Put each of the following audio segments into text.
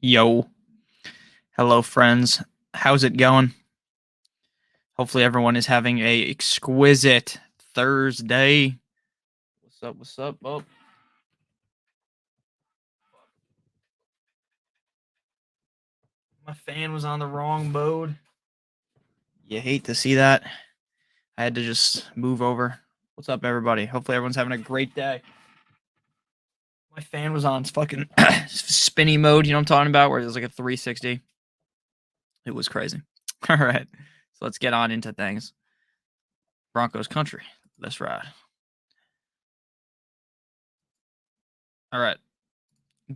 Yo, hello friends. How's it going? Hopefully everyone is having a exquisite Thursday. What's up? What's up? Oh, my fan was on the wrong mode. You hate to see that. I had to just move over. What's up, everybody? Hopefully everyone's having a great day. My fan was on fucking spinny mode. You know what I'm talking about? Where it was like a 360. It was crazy. All right, so let's get on into things. Broncos country. Let's ride. All right.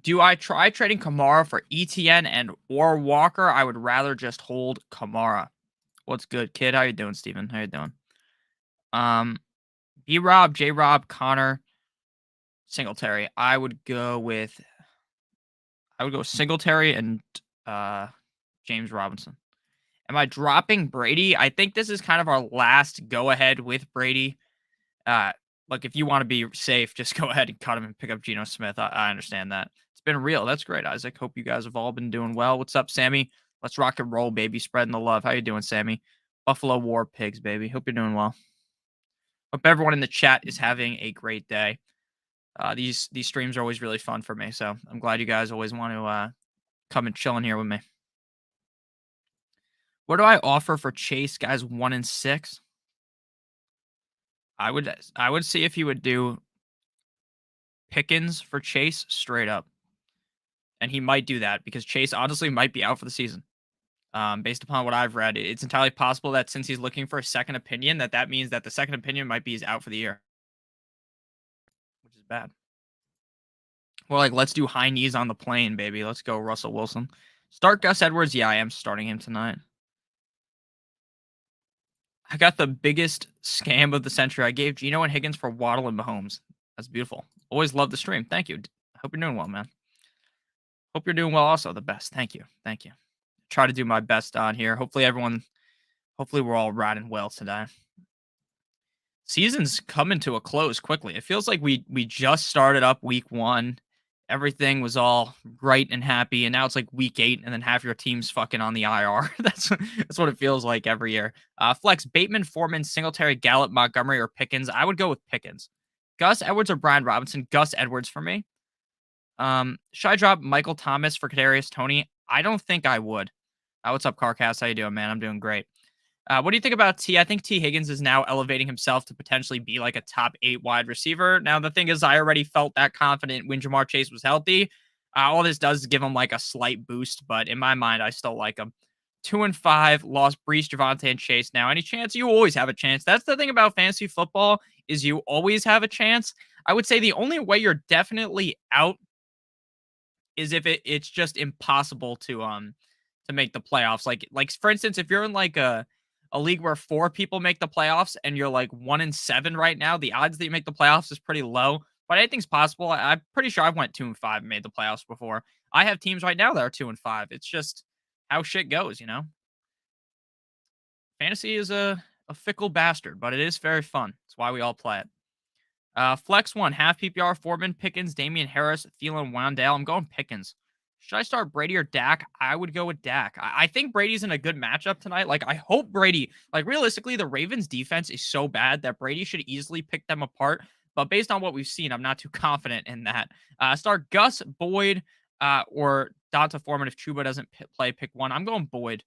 Do I try trading Kamara for ETN and or Walker? I would rather just hold Kamara. What's good, kid? How you doing, Steven? How you doing? B-Rob, J-Rob, Connor, Singletary. I would go Singletary and James Robinson. Am I dropping Brady? I think this is kind of our last go-ahead with Brady. Like, if you want to be safe, just go ahead and cut him and pick up Geno Smith. I understand that. It's been real. That's great, Isaac. Hope you guys have all been doing well. What's up, Sammy? Let's rock and roll, baby. Spreading the love. How you doing, Sammy? Buffalo War Pigs, baby. Hope you're doing well. Hope everyone in the chat is having a great day. These streams are always really fun for me, so I'm glad you guys always want to come and chill in here with me. What do I offer for Chase, guys? 1 and 6. I would see if he would do Pickens for Chase straight up. And he might do that because Chase honestly might be out for the season. Based upon what I've read, it's entirely possible that since he's looking for a second opinion, that means that the second opinion might be he's out for the year, which is bad. Well, like, let's do high knees on the plane, baby. Let's go, Russell Wilson. Start Gus Edwards. Yeah, I am starting him tonight. I got the biggest scam of the century. I gave Geno and Higgins for Waddle and Mahomes. That's beautiful. Always love the stream. Thank you. I hope you're doing well, man. Hope you're doing well also. The best. Thank you. Thank you. Try to do my best on here. Hopefully we're all riding well today. Season's coming to a close quickly. It feels like we just started up week 1. Everything was all bright and happy, and now it's like week 8, and then half your team's fucking on the IR. That's what it feels like every year. Flex, Bateman, Foreman, Singletary, Gallup, Montgomery, or Pickens. I would go with Pickens. Gus Edwards or Brian Robinson. Gus Edwards for me. Should I drop Michael Thomas for Kadarius Toney? I don't think I would. What's up, Carcast? How you doing, man? I'm doing great. What do you think about T? I think T. Higgins is now elevating himself to potentially be like a top 8 wide receiver. Now, the thing is, I already felt that confident when Jamar Chase was healthy. All this does is give him like a slight boost, but in my mind, I still like him. 2 and 5, lost Brees, Javonte, and Chase. Now, any chance? You always have a chance. That's the thing about fantasy football is you always have a chance. I would say the only way you're definitely out is if it's just impossible to make the playoffs. Like for instance, if you're in like a league where 4 people make the playoffs and you're like 1 and 7 right now, the odds that you make the playoffs is pretty low. But anything's possible. I'm pretty sure I've went 2 and 5 and made the playoffs before. I have teams right now that are 2 and 5. It's just how shit goes, you know. Fantasy is a fickle bastard, but it is very fun. That's why we all play it. Flex 1, half PPR, Foreman, Pickens, Damian Harris, Thielen, Wandale. I'm going Pickens. Should I start Brady or Dak? I would go with Dak. I think Brady's in a good matchup tonight. Like, I hope Brady, like, realistically, the Ravens defense is so bad that Brady should easily pick them apart. But based on what we've seen, I'm not too confident in that. Start Gus, Boyd, or Donta Foreman if Chuba doesn't play. Pick one. I'm going Boyd.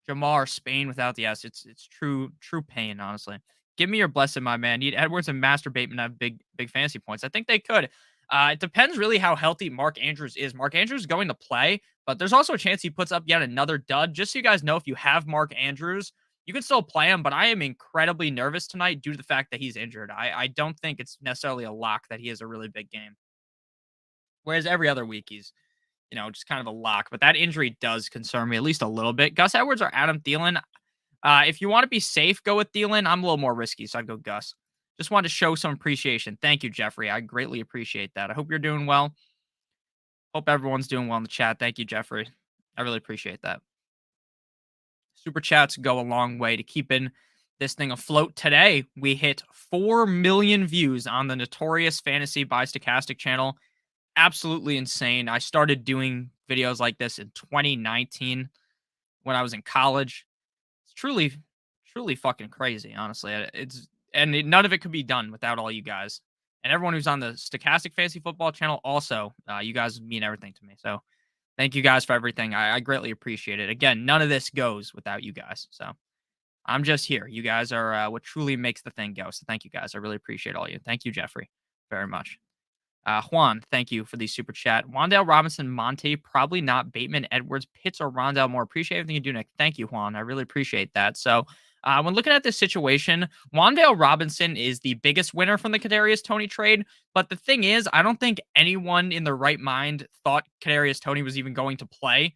Jamar, Spain without the S. It's true pain, honestly. Give me your blessing, my man. Need Edwards and Master Bateman have big fantasy points. I think they could. It depends really how healthy Mark Andrews is. Mark Andrews is going to play, but there's also a chance he puts up yet another dud. Just so you guys know, if you have Mark Andrews, you can still play him, but I am incredibly nervous tonight due to the fact that he's injured. I don't think it's necessarily a lock that he has a really big game. Whereas every other week he's, just kind of a lock. But that injury does concern me at least a little bit. Gus Edwards or Adam Thielen. If you want to be safe, go with Thielen. I'm a little more risky, so I'd go Gus. Just wanted to show some appreciation. Thank you, Jeffrey. I greatly appreciate that. I hope you're doing well. Hope everyone's doing well in the chat. Thank you, Jeffrey. I really appreciate that. Super chats go a long way to keeping this thing afloat. Today, we hit 4 million views on the Notorious Fantasy by Stochastic channel. absolutely insane. I started doing videos like this in 2019 when I was in college. It's truly fucking crazy, honestly. None of it could be done without all you guys and everyone who's on the Stochastic Fantasy Football channel. Also, you guys mean everything to me. So thank you guys for everything. I greatly appreciate it. Again, none of this goes without you guys. So I'm just here. You guys are what truly makes the thing go. So thank you guys. I really appreciate all you. Thank you, Jeffrey, very much. Juan, thank you for the super chat. Wandale Robinson, Monte, probably not Bateman, Edwards, Pitts, or Rondale Moore. Appreciate everything you do, Nick. Thank you, Juan. I really appreciate that. So, when looking at this situation, Wandale Robinson is the biggest winner from the Kadarius Tony trade. But the thing is, I don't think anyone in their right mind thought Kadarius Tony was even going to play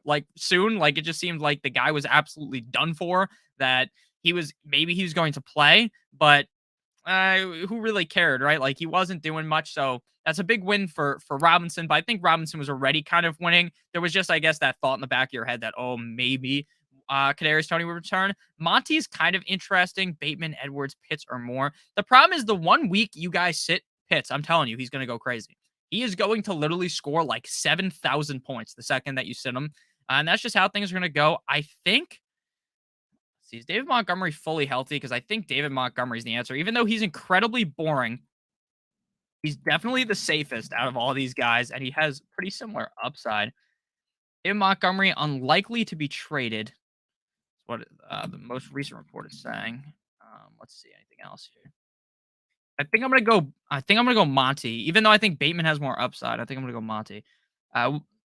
like soon. Like it just seemed like the guy was absolutely done for. That maybe he was going to play, but who really cared, right? Like he wasn't doing much, so that's a big win for Robinson. But I think Robinson was already kind of winning. There was just, I guess, that thought in the back of your head that maybe Kadarius Tony would return. Monty's kind of interesting. Bateman, Edwards, Pitts, or more. The problem is the 1 week you guys sit Pitts, I'm telling you, he's going to go crazy. He is going to literally score like 7,000 points the second that you sit him, and that's just how things are going to go. I think. Is David Montgomery fully healthy? Because I think David Montgomery is the answer. Even though he's incredibly boring, he's definitely the safest out of all these guys, and he has pretty similar upside. David Montgomery, unlikely to be traded. That's what the most recent report is saying. Let's see anything else here. I think I'm gonna go Monty, even though I think Bateman has more upside. I think I'm gonna go Monty.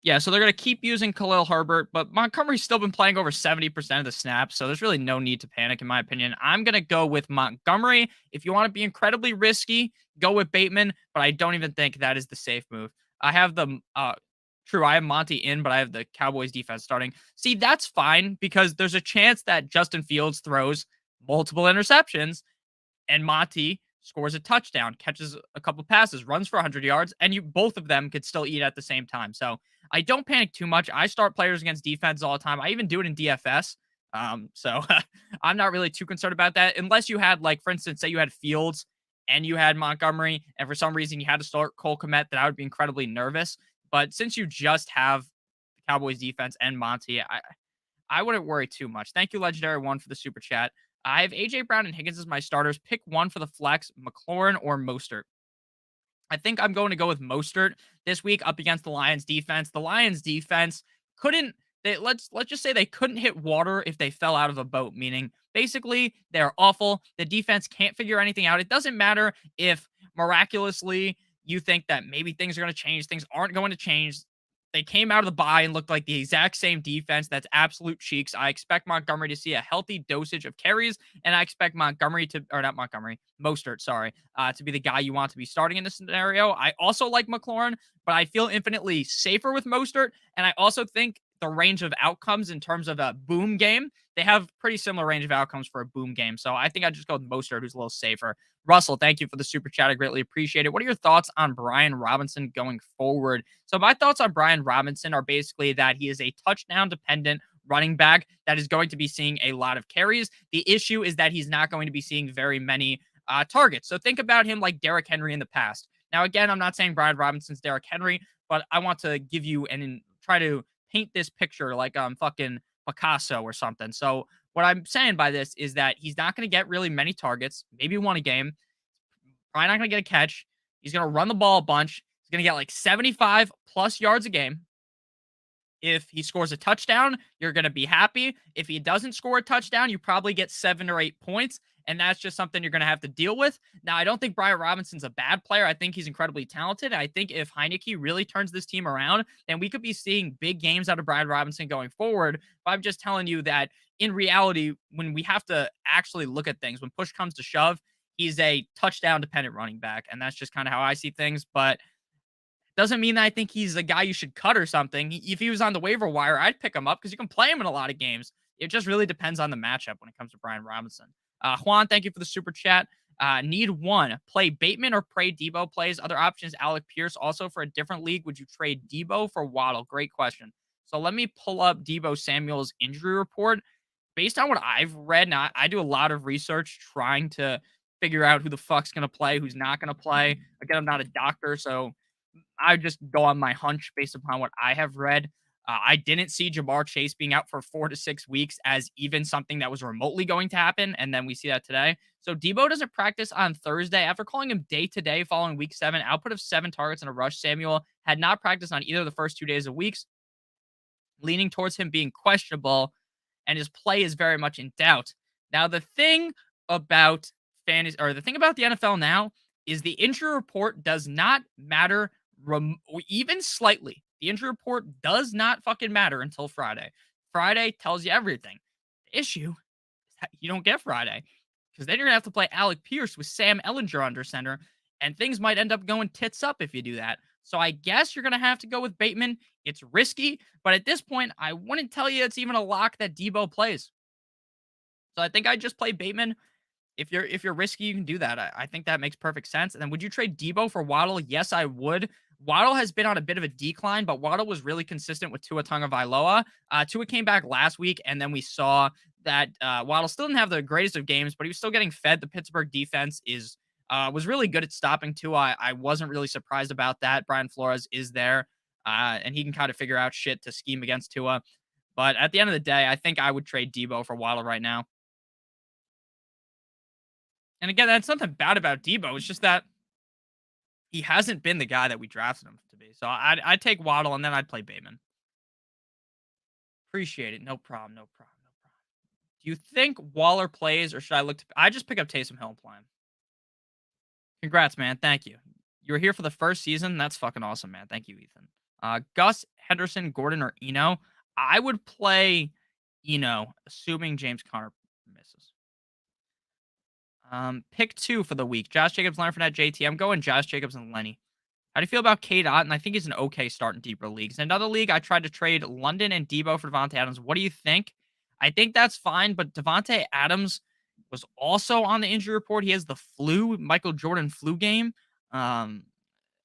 Yeah, so they're gonna keep using Khalil Herbert, but Montgomery's still been playing over 70% of the snaps, so there's really no need to panic, in my opinion. I'm gonna go with Montgomery. If you want to be incredibly risky, go with Bateman, but I don't even think that is the safe move. I have the true, I have Monty in, but I have the Cowboys defense starting. See, that's fine because there's a chance that Justin Fields throws multiple interceptions and Monty scores a touchdown, catches a couple passes, runs for 100 yards, and you both of them could still eat at the same time. So I don't panic too much. I start players against defense all the time. I even do it in DFS. So I'm not really too concerned about that, unless you had, like, for instance, say you had Fields and you had Montgomery, and for some reason you had to start Cole Kmet, that I would be incredibly nervous. But since you just have the Cowboys defense and Monty, I wouldn't worry too much. Thank you, Legendary One, for the super chat. I have AJ Brown and Higgins as my starters. Pick one for the flex, McLaurin or Mostert. I think I'm going to go with Mostert this week up against the Lions defense. The Lions defense couldn't let's just say they couldn't hit water if they fell out of a boat, meaning basically they're awful. The defense can't figure anything out. It doesn't matter if miraculously you think that maybe things are going to change, things aren't going to change. They came out of the bye and looked like the exact same defense. That's absolute cheeks. I expect Montgomery to see a healthy dosage of carries, and I expect Mostert, sorry, to be the guy you want to be starting in this scenario. I also like McLaurin, but I feel infinitely safer with Mostert, and I also think the range of outcomes in terms of a boom game, they have pretty similar range of outcomes for a boom game. So I think I just go with Mostert, who's a little safer. Russell, thank you for the super chat. I greatly appreciate it. What are your thoughts on Brian Robinson going forward? So my thoughts on Brian Robinson are basically that he is a touchdown dependent running back that is going to be seeing a lot of carries. The issue is that he's not going to be seeing very many targets. So think about him like Derrick Henry in the past. Now, again, I'm not saying Brian Robinson's Derrick Henry, but I want to give you and try to paint this picture like I'm fucking Picasso or something. So what I'm saying by this is that he's not going to get really many targets, maybe one a game. Probably not going to get a catch. He's going to run the ball a bunch. He's going to get like 75 plus yards a game. If he scores a touchdown, you're going to be happy. If he doesn't score a touchdown, you probably get 7 or 8 points. And that's just something you're going to have to deal with. Now, I don't think Brian Robinson's a bad player. I think he's incredibly talented. I think if Heinicke really turns this team around, then we could be seeing big games out of Brian Robinson going forward. But I'm just telling you that in reality, when we have to actually look at things, when push comes to shove, he's a touchdown dependent running back. And that's just kind of how I see things. But doesn't mean that I think he's a guy you should cut or something. If he was on the waiver wire, I'd pick him up because you can play him in a lot of games. It just really depends on the matchup when it comes to Brian Robinson. Juan, thank you for the super chat. Need one. Play Bateman or pray Debo plays. Other options, Alec Pierce. Also, for a different league, would you trade Debo for Waddle? Great question. So let me pull up Debo Samuel's injury report. Based on what I've read, now I do a lot of research trying to figure out who the fuck's going to play, who's not going to play. Again, I'm not a doctor, so I just go on my hunch based upon what I have read. I didn't see Jamar Chase being out for 4 to 6 weeks as even something that was remotely going to happen, and then we see that today. So Debo doesn't practice on Thursday. After calling him day to day following week 7, output of 7 targets and a rush, Samuel had not practiced on either of the first 2 days of weeks, leaning towards him being questionable, and his play is very much in doubt. Now, the thing about fantasy, or the thing about the NFL now, is the injury report does not matter even slightly. The injury report does not fucking matter until Friday. Friday tells you everything. The issue is that you don't get Friday because then you're gonna have to play Alec Pierce with Sam Ellinger under center, and things might end up going tits up if you do that. So I guess you're gonna have to go with Bateman. It's risky, but at this point, I wouldn't tell you it's even a lock that Debo plays. So I think I just play Bateman. If you're risky, you can do that. I think that makes perfect sense. And then would you trade Debo for Waddle? Yes, I would. Waddle has been on a bit of a decline, but Waddle was really consistent with Tua Tagovailoa. Tua came back last week, and then we saw that Waddle still didn't have the greatest of games, but he was still getting fed. The Pittsburgh defense was really good at stopping Tua. I wasn't really surprised about that. Brian Flores is there, and he can kind of figure out shit to scheme against Tua. But at the end of the day, I think I would trade Debo for Waddle right now. And again, that's nothing bad about Debo. It's just that he hasn't been the guy that we drafted him to be. So I'd take Waddle and then I'd play Bateman. Appreciate it. No problem. No problem. No problem. Do you think Waller plays or should I look to? I just pick up Taysom Hill and play him. Congrats, man. Thank you. You were here for the first season. That's fucking awesome, man. Thank you, Ethan. Gus, Henderson, Gordon, or Eno. I would play Eno, assuming James Conner misses. Pick 2 for the week. Josh Jacobs, Leonard Fournette, JT. I'm going Josh Jacobs and Lenny. How do you feel about Cade Otton? I think he's an okay start in deeper leagues. In another league, I tried to trade London and Debo for Devontae Adams. What do you think? I think that's fine, but Devontae Adams was also on the injury report. He has the flu, Michael Jordan flu game. Um,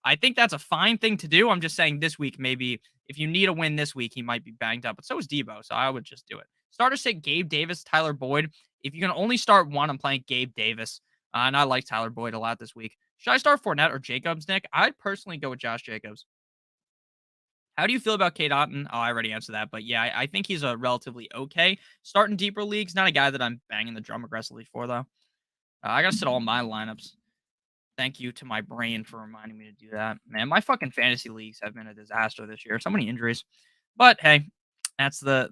I think that's a fine thing to do. I'm just saying this week, maybe if you need a win this week, he might be banged up, but so is Debo, so I would just do it. Starter sit Gabe Davis, Tyler Boyd. If you can only start one, I'm playing Gabe Davis, and I like Tyler Boyd a lot this week. Should I start Fournette or Jacobs, Nick? I'd personally go with Josh Jacobs. How do you feel about Cade Otton? Oh, I already answered that, but yeah, I think he's a relatively okay start in deeper leagues. Not a guy that I'm banging the drum aggressively for, though. I got to sit all my lineups. Thank you to my brain for reminding me to do that. Man, my fucking fantasy leagues have been a disaster this year. So many injuries. But hey, that's the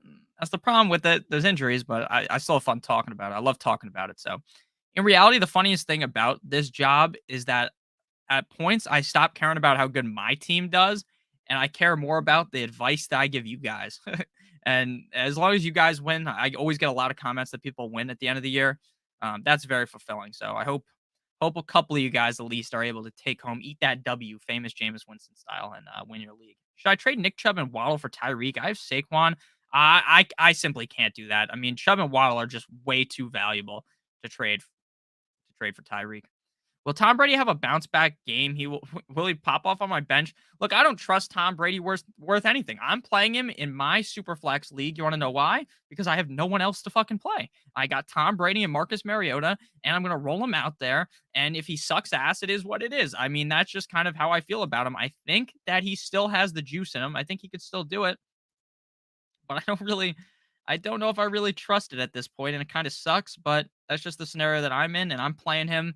problem with it. There's injuries, but I still have fun talking about it. I love talking about it. So in reality, the funniest thing about this job is that at points I stop caring about how good my team does, and I care more about the advice that I give you guys. And as long as you guys win, I always get a lot of comments that people win at the end of the year. That's very fulfilling. So I hope a couple of you guys at least are able to take home, eat that W, famous Jameis Winston style, and win your league. Should I trade Nick Chubb and Waddle for Tyreek? I have Saquon. I simply can't do that. I mean, Chubb and Waddle are just way too valuable to trade for Tyreek. Will Tom Brady have a bounce back game? Will he pop off on my bench? Look, I don't trust Tom Brady worth anything. I'm playing him in my super flex league. You want to know why? Because I have no one else to fucking play. I got Tom Brady and Marcus Mariota, and I'm gonna roll him out there. And if he sucks ass, it is what it is. I mean, that's just kind of how I feel about him. I think that he still has the juice in him. I think he could still do it, but I don't know if I really trust it at this point, and it kind of sucks. But that's just the scenario that I'm in, and I'm playing him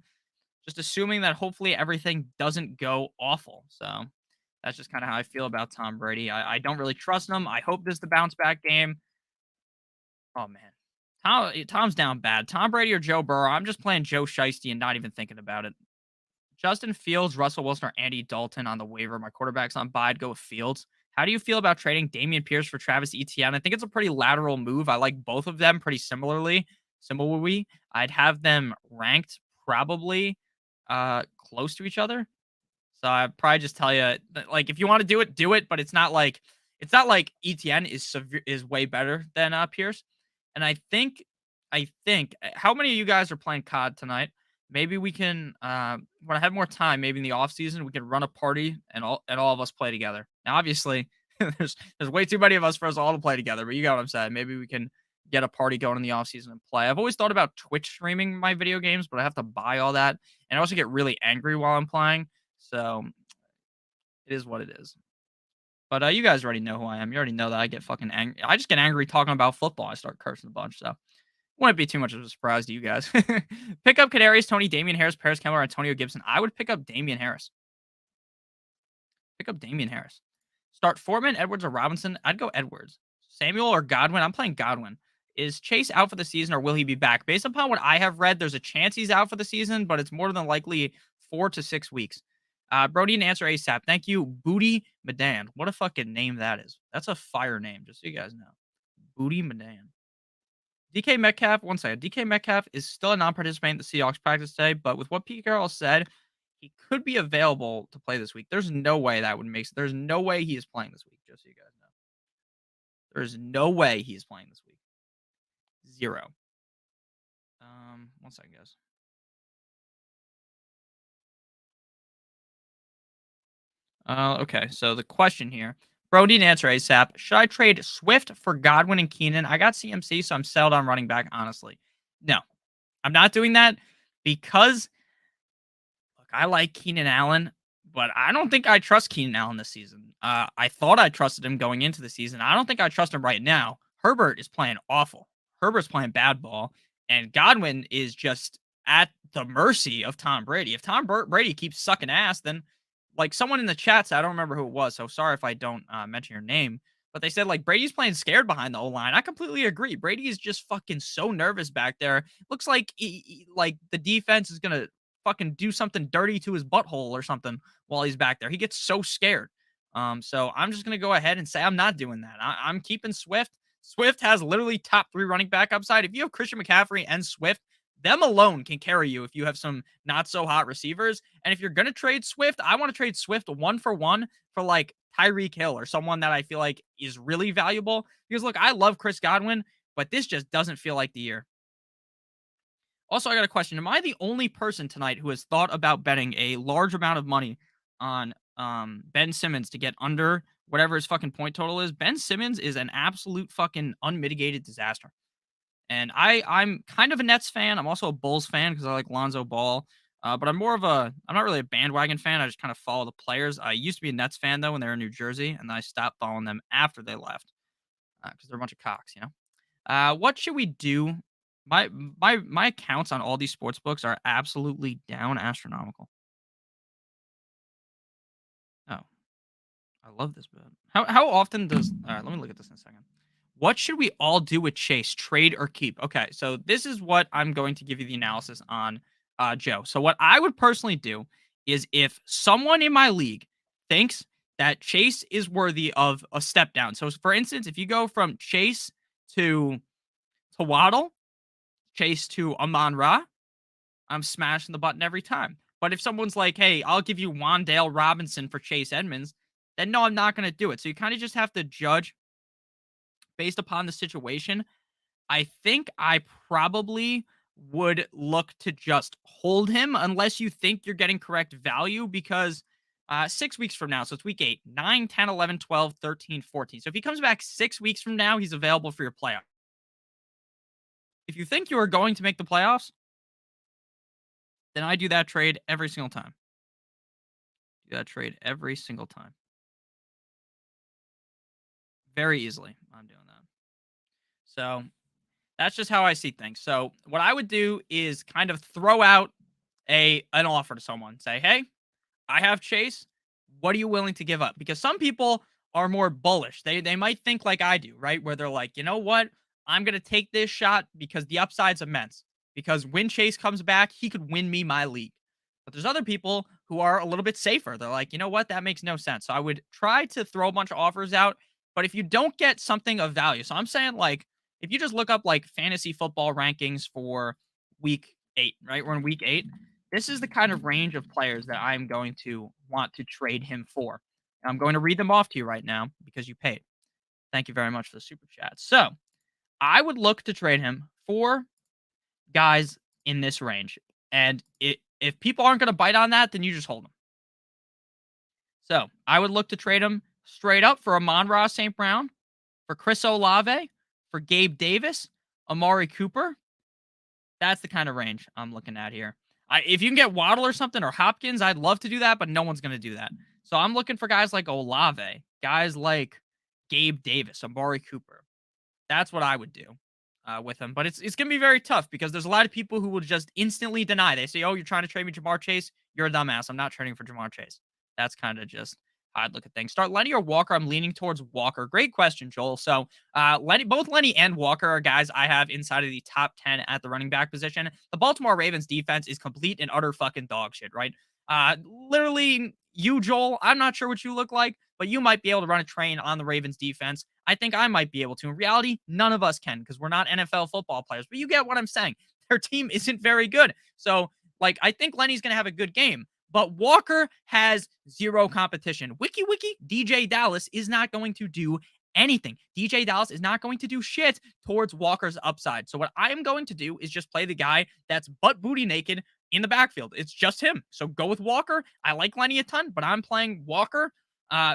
just assuming that hopefully everything doesn't go awful. So that's just kind of how I feel about Tom Brady. I don't really trust him. I hope this is the bounce back game. Oh man, Tom's down bad. Tom Brady or Joe Burrow? I'm just playing Joe Shiesty and not even thinking about it. Justin Fields, Russell Wilson, or Andy Dalton on the waiver. My quarterback's on bye. I'd go with Fields. How do you feel about trading Damian Pierce for Travis Etienne? I think it's a pretty lateral move. I like both of them pretty similarly. I'd have them ranked probably close to each other. So I'd probably just tell you that, like, if you want to do it, but it's not like ETN is way better than Pierce. And I think how many of you guys are playing COD tonight? Maybe we can when I have more time, maybe in the off season, we can run a party and all of us play together. Now obviously there's way too many of us for us all to play together, but you got what I'm saying. Maybe we can get a party going in the off season and play. I've always thought about Twitch streaming my video games, but I have to buy all that. And I also get really angry while I'm playing. So It is what it is. But you guys already know who I am. You already know that I get fucking angry. I just get angry talking about football. I start cursing a bunch. So wouldn't be too much of a surprise to you guys. Pick up Kadarius Tony, Damian Harris, Paris Campbell, or Antonio Gibson. I would pick up Damian Harris. Pick up Damian Harris. Start Foreman, Edwards, or Robinson. I'd go Edwards. Samuel or Godwin. I'm playing Godwin. Is Chase out for the season or will he be back? Based upon what I have read, there's a chance he's out for the season, but it's more than likely 4 to 6 weeks. Brody, and answer ASAP. Thank you, Booty Madan. What a fucking name that is. That's a fire name, just so you guys know. Booty Madan. DK Metcalf, one second. DK Metcalf is still a non-participant in the Seahawks practice today, but with what Pete Carroll said, he could be available to play this week. There's no way that would make sense. There's no way he is playing this week, just so you guys know. There's no way he is playing this week. Zero. One second, guys. Okay, so the question here. Bro, need an answer ASAP. Should I trade Swift for Godwin and Keenan? I got CMC, so I'm settled on running back, honestly. No, I'm not doing that because, look, I like Keenan Allen, but I don't think I trust Keenan Allen this season. I thought I trusted him going into the season. I don't think I trust him right now. Herbert is playing awful. Herbert's playing bad ball, and Godwin is just at the mercy of Tom Brady. If Tom Brady keeps sucking ass, then like someone in the chat said, I don't remember who it was, so sorry if I don't mention your name, but they said like Brady's playing scared behind the O-line. I completely agree. Brady is just fucking so nervous back there. Looks like like the defense is gonna fucking do something dirty to his butthole or something while he's back there. He gets so scared. So I'm just gonna go ahead and say I'm not doing that. I'm keeping Swift. Swift has literally top 3 running back upside. If you have Christian McCaffrey and Swift, them alone can carry you if you have some not so hot receivers. And if you're going to trade Swift, I want to trade Swift 1-for-1 for like Tyreek Hill or someone that I feel like is really valuable. Because look, I love Chris Godwin, but this just doesn't feel like the year. Also, I got a question. Am I the only person tonight who has thought about betting a large amount of money on Ben Simmons to get under whatever his fucking point total is? Ben Simmons is an absolute fucking unmitigated disaster. And I'm kind of a Nets fan. I'm also a Bulls fan because I like Lonzo Ball. But I'm not really a bandwagon fan. I just kind of follow the players. I used to be a Nets fan though when they were in New Jersey, and then I stopped following them after they left because they're a bunch of cocks, you know. What should we do? My accounts on all these sports books are absolutely down astronomical. Oh, I love this bet. How often does? All right, let me look at this in a second. What should we all do with Chase? Trade or keep? Okay, so this is what I'm going to give you the analysis on, Joe. So what I would personally do is if someone in my league thinks that Chase is worthy of a step down. So for instance, if you go from Chase to Waddle, Chase to Amon Ra, I'm smashing the button every time. But if someone's like, hey, I'll give you Wandale Robinson for Chase Edmonds, then no, I'm not going to do it. So you kind of just have to judge based upon the situation. I think I probably would look to just hold him unless you think you're getting correct value because 6 weeks from now, so it's week 8, 9, 10, 11, 12, 13, 14. So if he comes back 6 weeks from now, he's available for your playoff. If you think you are going to make the playoffs, then I do that trade every single time. Do that trade every single time. Very easily. I'm doing that. So that's just how I see things. So what I would do is kind of throw out an offer to someone. Say, hey, I have Chase. What are you willing to give up? Because some people are more bullish. They might think like I do, right? Where they're like, you know what? I'm gonna take this shot because the upside's immense. Because when Chase comes back, he could win me my league. But there's other people who are a little bit safer. They're like, you know what? That makes no sense. So I would try to throw a bunch of offers out. But if you don't get something of value, so I'm saying like if you just look up like fantasy football rankings for week 8, right? We're in week 8. This is the kind of range of players that I'm going to want to trade him for. And I'm going to read them off to you right now because you paid. Thank you very much for the super chat. So I would look to trade him for guys in this range. And if people aren't going to bite on that, then you just hold them. So I would look to trade him straight up for Amon-Ra St. Brown, for Chris Olave, for Gabe Davis, Amari Cooper. That's the kind of range I'm looking at here. If you can get Waddle or something or Hopkins, I'd love to do that, but no one's going to do that. So I'm looking for guys like Olave, guys like Gabe Davis, Amari Cooper. That's what I would do with him. But it's going to be very tough because there's a lot of people who will just instantly deny. They say, "Oh, you're trying to trade me Jamar Chase? You're a dumbass. I'm not trading for Jamar Chase." That's kind of just how I'd look at things. Start Lenny or Walker? I'm leaning towards Walker. Great question, Joel. So both Lenny and Walker are guys I have inside of the top 10 at the running back position. The Baltimore Ravens defense is complete and utter fucking dog shit, right? Literally, you, Joel, I'm not sure what you look like, but you might be able to run a train on the Ravens defense. I think I might be able to. In reality, none of us can because we're not NFL football players, but you get what I'm saying. Their team isn't very good. So, I think Lenny's going to have a good game, but Walker has zero competition. Wiki, DJ Dallas is not going to do anything. DJ Dallas is not going to do shit towards Walker's upside. So what I am going to do is just play the guy that's butt booty naked in the backfield. It's just him. So go with Walker. I like Lenny a ton, but I'm playing Walker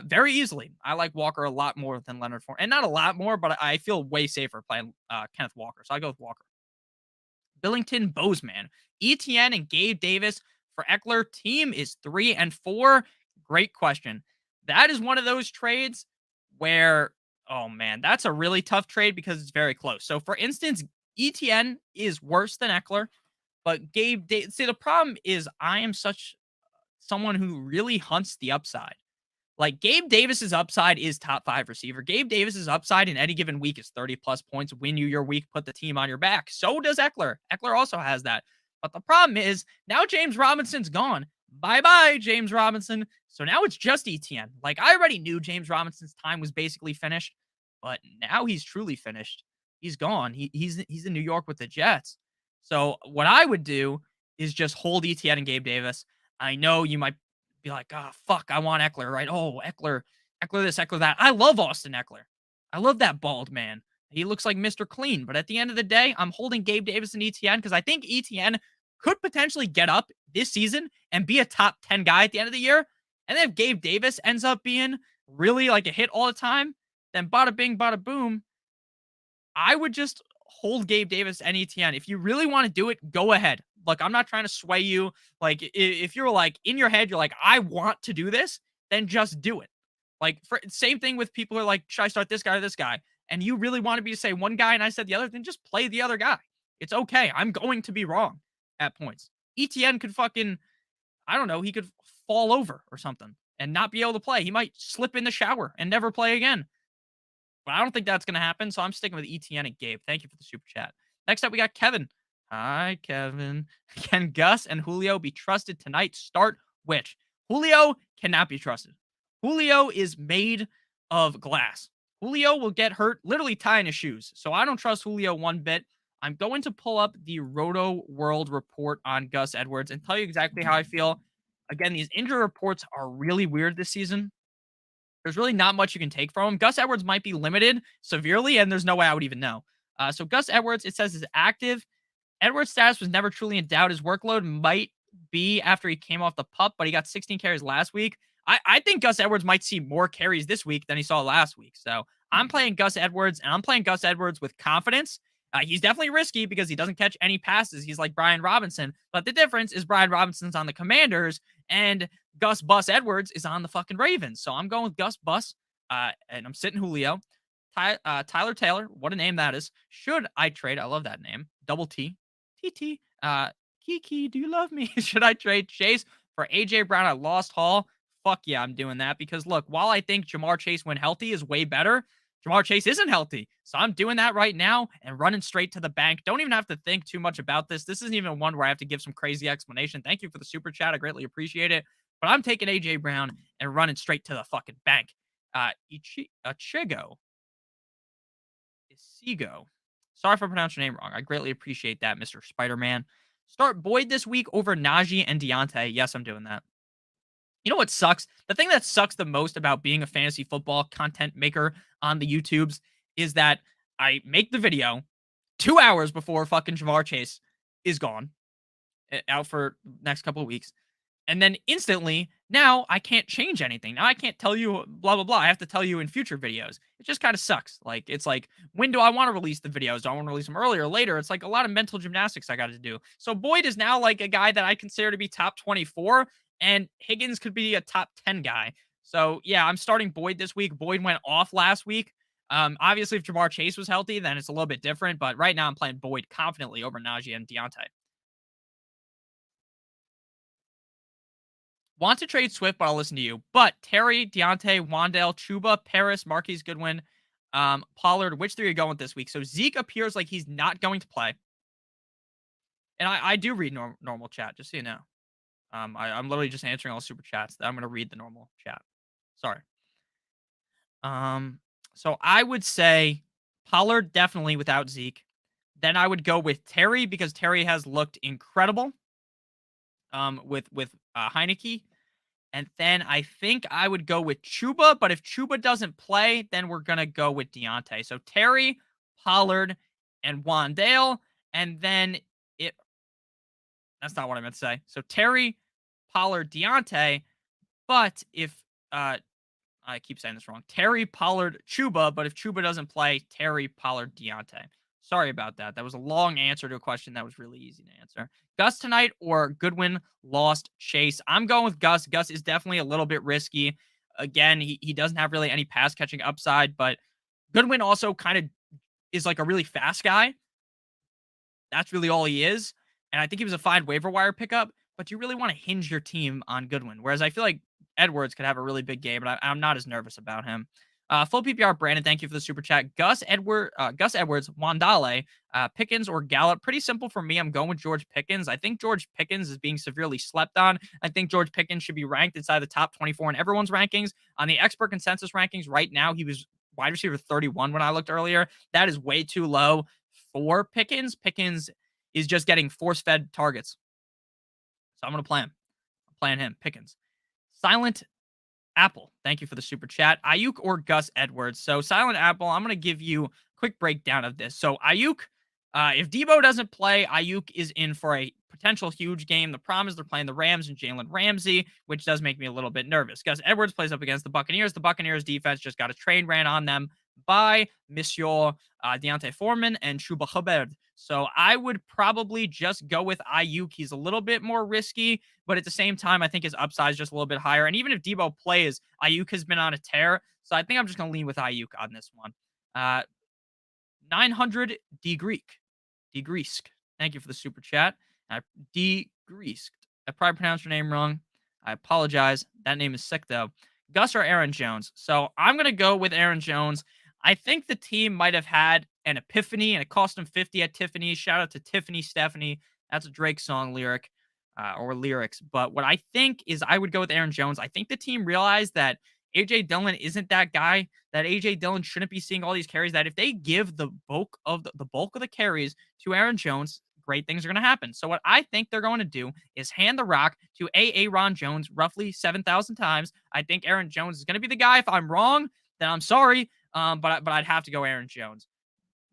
very easily. I like Walker a lot more than Leonard Fournette. And not a lot more, but I feel way safer playing Kenneth Walker. So I go with Walker. Billington Bozeman. ETN and Gabe Davis for Eckler. Team is 3-4. Great question. That is one of those trades where, oh man, that's a really tough trade because it's very close. So for instance, ETN is worse than Eckler, but Gabe Davis, see, the problem is I am such someone who really hunts the upside. Like Gabe Davis's upside is top 5 receiver. Gabe Davis's upside in any given week is 30 plus points, win you your week, put the team on your back. So does Eckler. Eckler also has that. But the problem is now James Robinson's gone. Bye-bye, James Robinson. So now it's just ETN. Like I already knew James Robinson's time was basically finished, but now he's truly finished. He's gone. He's in New York with the Jets. So what I would do is just hold ETN and Gabe Davis. I know you might be like, "Ah, oh, fuck, I want Eckler," right? Oh, Eckler this, Eckler that. I love Austin Eckler. I love that bald man. He looks like Mr. Clean. But at the end of the day, I'm holding Gabe Davis and ETN because I think ETN could potentially get up this season and be a top 10 guy at the end of the year. And then if Gabe Davis ends up being really like a hit all the time, then bada bing, bada boom. I would just hold Gabe Davis and ETN. If you really want to do it, go ahead. Like, I'm not trying to sway you. Like, if you're like in your head, you're like, I want to do this, then just do it. Like, same thing with people who are like, should I start this guy or this guy? And you really want to be to say one guy and I said the other, then just play the other guy. It's okay. I'm going to be wrong at points. ETN could fucking, I don't know, he could fall over or something and not be able to play. He might slip in the shower and never play again. But I don't think that's going to happen, so I'm sticking with ETN and Gabe. Thank you for the super chat. Next up, we got Kevin. Hi, Kevin. Can Gus and Julio be trusted tonight? Start which? Julio cannot be trusted. Julio is made of glass. Julio will get hurt literally tying his shoes. So I don't trust Julio one bit. I'm going to pull up the Roto World report on Gus Edwards and tell you exactly how I feel. Again, these injury reports are really weird this season. There's really not much you can take from him. Gus Edwards might be limited severely, and there's no way I would even know. So Gus Edwards, it says, is active. Edwards' status was never truly in doubt. His workload might be after he came off the pup, but he got 16 carries last week. I think Gus Edwards might see more carries this week than he saw last week. So I'm playing Gus Edwards, and I'm playing Gus Edwards with confidence. He's definitely risky because he doesn't catch any passes. He's like Brian Robinson. But the difference is Brian Robinson's on the Commanders, and Gus Bus Edwards is on the fucking Ravens. So I'm going with Gus Bus, and I'm sitting Julio. Tyler Taylor, what a name that is. Should I trade? I love that name. Double T. TT. Kiki, do you love me? Should I trade Chase for AJ Brown at Lost Hall? Fuck yeah, I'm doing that because look, while I think Jamar Chase when healthy is way better, Jamar Chase isn't healthy. So I'm doing that right now and running straight to the bank. Don't even have to think too much about this. This isn't even one where I have to give some crazy explanation. Thank you for the super chat. I greatly appreciate it. But I'm taking AJ Brown and running straight to the fucking bank. Ichigo. Sorry if I pronounced your name wrong. I greatly appreciate that, Mr. Spider-Man. Start Boyd this week over Najee and Deontay. Yes, I'm doing that. You know what sucks? The thing that sucks the most about being a fantasy football content maker on the YouTubes is that I make the video 2 hours before fucking Jamar Chase is gone, out for the next couple of weeks. And then instantly, now I can't change anything. Now I can't tell you blah, blah, blah. I have to tell you in future videos. It just kind of sucks. Like, it's like, when do I want to release the videos? Do I want to release them earlier or later? It's like a lot of mental gymnastics I got to do. So Boyd is now like a guy that I consider to be top 24. and Higgins could be a top 10 guy. So yeah, I'm starting Boyd this week. Boyd went off last week. Obviously, if Jamar Chase was healthy, then it's a little bit different. But right now, I'm playing Boyd confidently over Najee and Deontay. Want to trade Swift, but I'll listen to you. But Terry, Deontay, Wandale, Chuba, Paris, Marquise Goodwin, Pollard, which three are you going with this week? So Zeke appears like he's not going to play. And I do read normal chat, just so you know. I'm literally just answering all super chats. I'm going to read the normal chat. Sorry. Um, so I would say Pollard definitely without Zeke. Then I would go with Terry because Terry has looked incredible. With Heineke. And then I think I would go with Chuba, but if Chuba doesn't play, then we're gonna go with Deontay. So Terry, Pollard, and Wandale, and then it. That's not what I meant to say. So Terry, Pollard, Deontay. But if I keep saying this wrong. Terry, Pollard, Chuba, but if Chuba doesn't play, Terry, Pollard, Deontay. Sorry about that. That was a long answer to a question that was really easy to answer. Gus tonight or Goodwin lost Chase? I'm going with Gus. Gus is definitely a little bit risky. Again, he doesn't have really any pass catching upside, but Goodwin also kind of is like a really fast guy. That's really all he is. And I think he was a fine waiver wire pickup, but you really want to hinge your team on Goodwin. Whereas I feel like Edwards could have a really big game, but I'm not as nervous about him. Full PPR, Brandon, thank you for the super chat. Gus Edwards, Wandale, Pickens, or Gallup. Pretty simple for me. I'm going with George Pickens. I think George Pickens is being severely slept on. I think George Pickens should be ranked inside the top 24 in everyone's rankings. On the expert consensus rankings right now, he was wide receiver 31 when I looked earlier. That is way too low for Pickens. Pickens is just getting force-fed targets. So I'm going to play him. I'm playing him, Pickens. Silent Apple, thank you for the super chat. Ayuk or Gus Edwards? So Silent Apple, I'm going to give you a quick breakdown of this. So Ayuk, if Debo doesn't play, Ayuk is in for a potential huge game. The problem is they're playing the Rams and Jalen Ramsey, which does make me a little bit nervous. Gus Edwards plays up against the Buccaneers. The Buccaneers defense just got a train ran on them by Monsieur Deontay Foreman and Chuba Hubbard. So I would probably just go with Ayuk. He's a little bit more risky, but at the same time, I think his upside is just a little bit higher. And even if Debo plays, Ayuk has been on a tear. So I think I'm just going to lean with Ayuk on this one. 900 D Greek. Degreask. Thank you for the super chat. Degreasked. I probably pronounced your name wrong. I apologize. That name is sick, though. Gus or Aaron Jones? So I'm going to go with Aaron Jones. I think the team might have had an epiphany, and it cost him 50 at Tiffany's. Shout out to Tiffany Stephanie. That's a Drake song lyric or lyrics. But what I think is I would go with Aaron Jones. I think the team realized that AJ Dillon isn't that guy, that AJ Dillon shouldn't be seeing all these carries, that if they give the bulk of the carries to Aaron Jones, great things are going to happen. So what I think they're going to do is hand the rock to Aaron Jones roughly 7,000 times. I think Aaron Jones is going to be the guy. If I'm wrong, then I'm sorry. But I'd have to go Aaron Jones.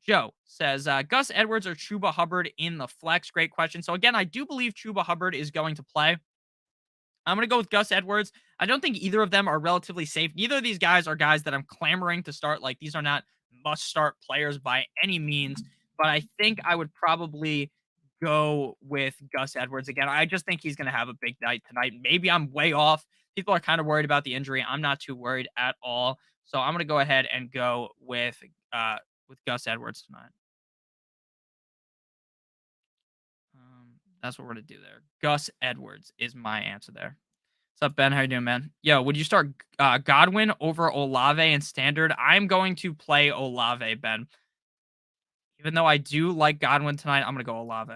Joe says, Gus Edwards or Chuba Hubbard in the flex? Great question. So again, I do believe Chuba Hubbard is going to play. I'm going to go with Gus Edwards. I don't think either of them are relatively safe. Neither of these guys are guys that I'm clamoring to start. Like, these are not must-start players by any means. But I think I would probably go with Gus Edwards again. I just think he's going to have a big night tonight. Maybe I'm way off. People are kind of worried about the injury. I'm not too worried at all. So I'm going to go ahead and go with Gus Edwards tonight. That's what we're going to do there. Gus Edwards is my answer there. What's up, Ben? How you doing, man? Yo, would you start Godwin over Olave in standard? I'm going to play Olave, Ben. Even though I do like Godwin tonight, I'm going to go Olave.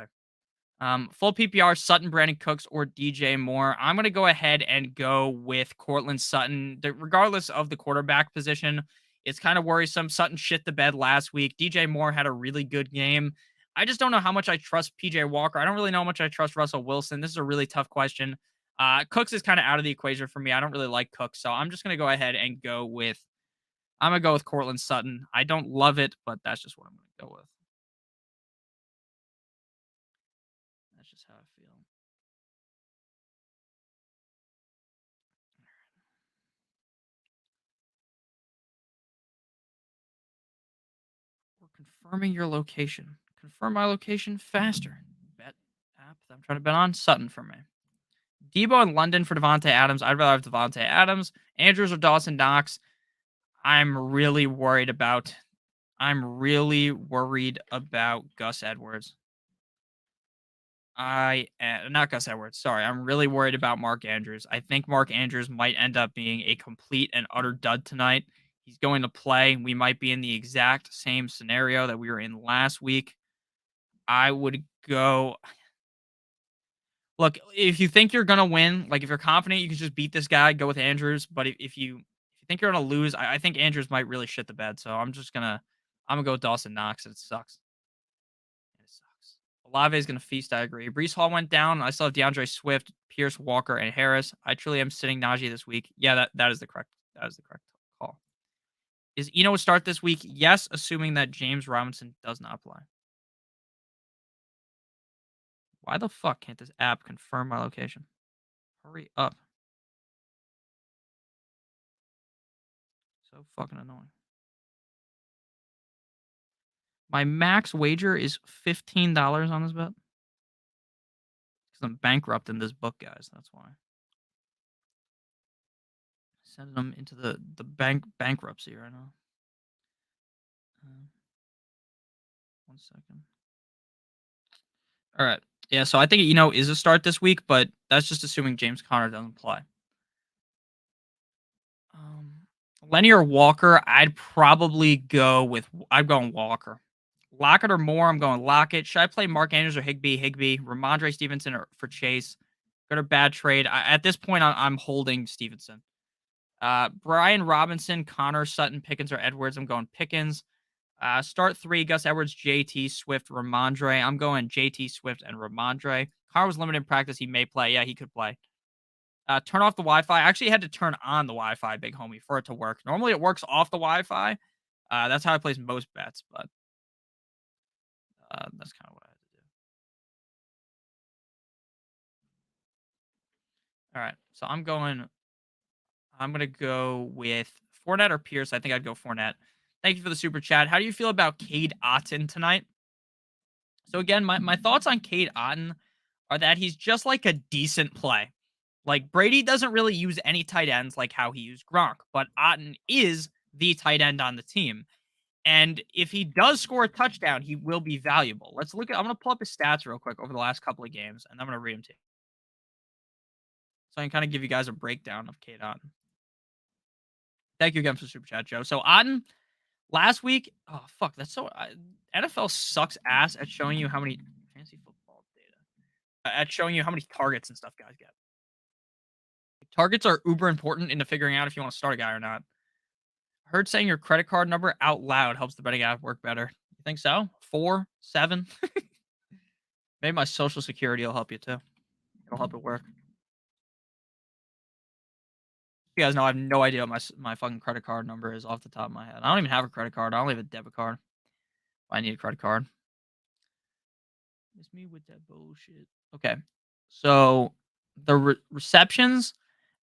Full PPR, Sutton, Brandon Cooks, or DJ Moore. I'm going to go ahead and go with Cortland Sutton. Regardless of the quarterback position, it's kind of worrisome. Sutton shit the bed last week. DJ Moore had a really good game. I just don't know how much I trust PJ Walker. I don't really know how much I trust Russell Wilson. This is a really tough question. Cooks is kind of out of the equation for me. I don't really like Cooks, so I'm just going to go ahead and go with Cortland Sutton. I don't love it, but that's just what I'm going to go with. That's just how I feel. We're confirming your location. Confirm my location faster. Bet app that I'm trying to bet on Sutton for me. Debo in London for Devontae Adams. I'd rather have Devontae Adams. Andrews or Dawson Knox. I'm really worried about. I'm really worried about Gus Edwards. Not Gus Edwards. Sorry, I'm really worried about Mark Andrews. I think Mark Andrews might end up being a complete and utter dud tonight. He's going to play. We might be in the exact same scenario that we were in last week. I would go. Look, if you think you're gonna win, like if you're confident you can just beat this guy, go with Andrews. But if you think you're gonna lose, I think Andrews might really shit the bed. So I'm gonna go with Dawson Knox. And it sucks. It sucks. Olave is gonna feast. I agree. Brees Hall went down. I still have DeAndre Swift, Pierce, Walker, and Harris. I truly am sitting Najee this week. Yeah, that is the correct. That is the correct call. Is Eno a start this week? Yes, assuming that James Robinson does not play. Why the fuck can't this app confirm my location? Hurry up. So fucking annoying. My max wager is $15 on this bet. Because I'm bankrupt in this book, guys. That's why. Sending them into the bankruptcy right now. 1 second. All right. Yeah, so I think is a start this week, but that's just assuming James Conner doesn't play. Um, Lenny or Walker, I'd probably go with. I'd go on Walker. Lockett or Moore, I'm going Lockett. Should I play Mark Andrews or Higbee? Higbee. Ramondre Stevenson or for Chase. Good or bad trade? At this point, I'm holding Stevenson. Brian Robinson, Connor, Sutton, Pickens, or Edwards. I'm going Pickens. Start three: Gus Edwards, JT, Swift, Ramondre. I'm going JT, Swift, and Ramondre. Connor was limited in practice. He may play. Yeah, he could play. Turn off the Wi-Fi. I actually had to turn on the Wi-Fi, big homie, for it to work. Normally, it works off the Wi-Fi. That's how I place most bets, but that's kind of what I had to do. All right, so I'm gonna go with Fournette or Pierce. I think I'd go Fournette. Thank you for the super chat. How do you feel about Cade Otton tonight? So again, my thoughts on Cade Otton are that he's just like a decent play. Like Brady doesn't really use any tight ends like how he used Gronk, but Otton is the tight end on the team. And if he does score a touchdown, he will be valuable. I'm gonna pull up his stats real quick over the last couple of games, and I'm gonna read them to you. So I can kind of give you guys a breakdown of Cade Otton. Thank you again for the super chat, Joe. So Otton last week, oh fuck, that's so NFL sucks ass at showing you how many fancy football data at showing you how many targets and stuff guys get. Targets are uber important into figuring out if you want to start a guy or not. Heard saying your credit card number out loud helps the betting app work better. You think so? 4, 7. Maybe my social security will help you too. It'll help it work. You guys know I have no idea what my fucking credit card number is off the top of my head. I don't even have a credit card. I only have a debit card. I need a credit card. Miss me with that bullshit. Okay. So the receptions.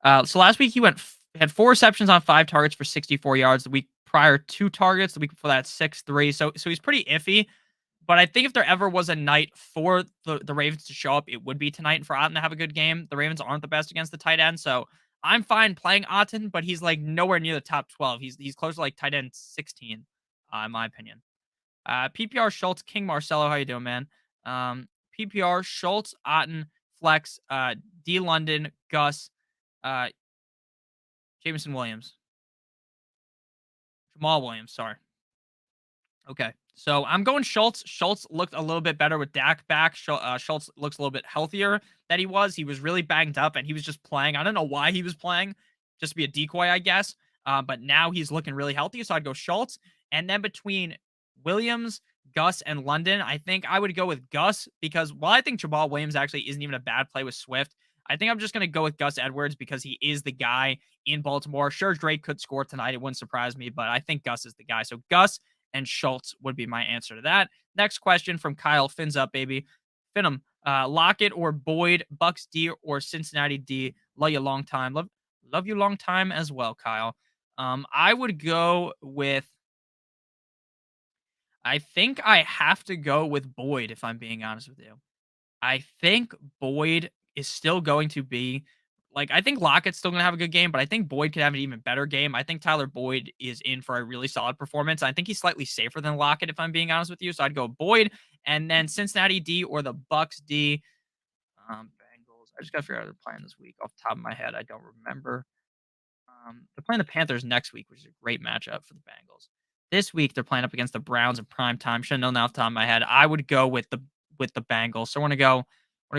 So last week he had 4 receptions on 5 targets for 64 yards. The week prior, 2 targets. The week before that, 6-3. So he's pretty iffy. But I think if there ever was a night for the Ravens to show up, it would be tonight for Otton to have a good game. The Ravens aren't the best against the tight end, so I'm fine playing Otton, but he's like nowhere near the top 12. He's close to like tight end 16, in my opinion. PPR Schultz, King Marcelo, how you doing, man? PPR Schultz, Otton, Flex, D London, Gus, uh, Jameson Williams, Jamal Williams. Sorry. Okay. So I'm going Schultz. Schultz looked a little bit better with Dak back. Schultz looks a little bit healthier than he was. He was really banged up and he was just playing. I don't know why he was playing, just to be a decoy, I guess. But now he's looking really healthy. So I'd go Schultz. And then between Williams, Gus, and London, I think I would go with Gus because while I think Jamal Williams actually isn't even a bad play with Swift, I think I'm just going to go with Gus Edwards because he is the guy in Baltimore. Sure, Drake could score tonight. It wouldn't surprise me, but I think Gus is the guy. So Gus and Schultz would be my answer to that. Next question from Kyle. Fins up, baby. Finham, Lockett or Boyd, Bucks D or Cincinnati D. Love you long time. Love you long time as well, Kyle. I would go with. I think I have to go with Boyd if I'm being honest with you. I think Boyd is still going to be like, I think Lockett's still gonna have a good game, but I think Boyd could have an even better game. I think Tyler Boyd is in for a really solid performance. I think he's slightly safer than Lockett, if I'm being honest with you. So I'd go Boyd and then Cincinnati D or the Bucks D. Bengals. I just gotta figure out how they're playing this week off the top of my head. I don't remember. They're playing the Panthers next week, which is a great matchup for the Bengals. This week they're playing up against the Browns in prime time. Should have known that off the top of my head. I would go with the Bengals. So we're gonna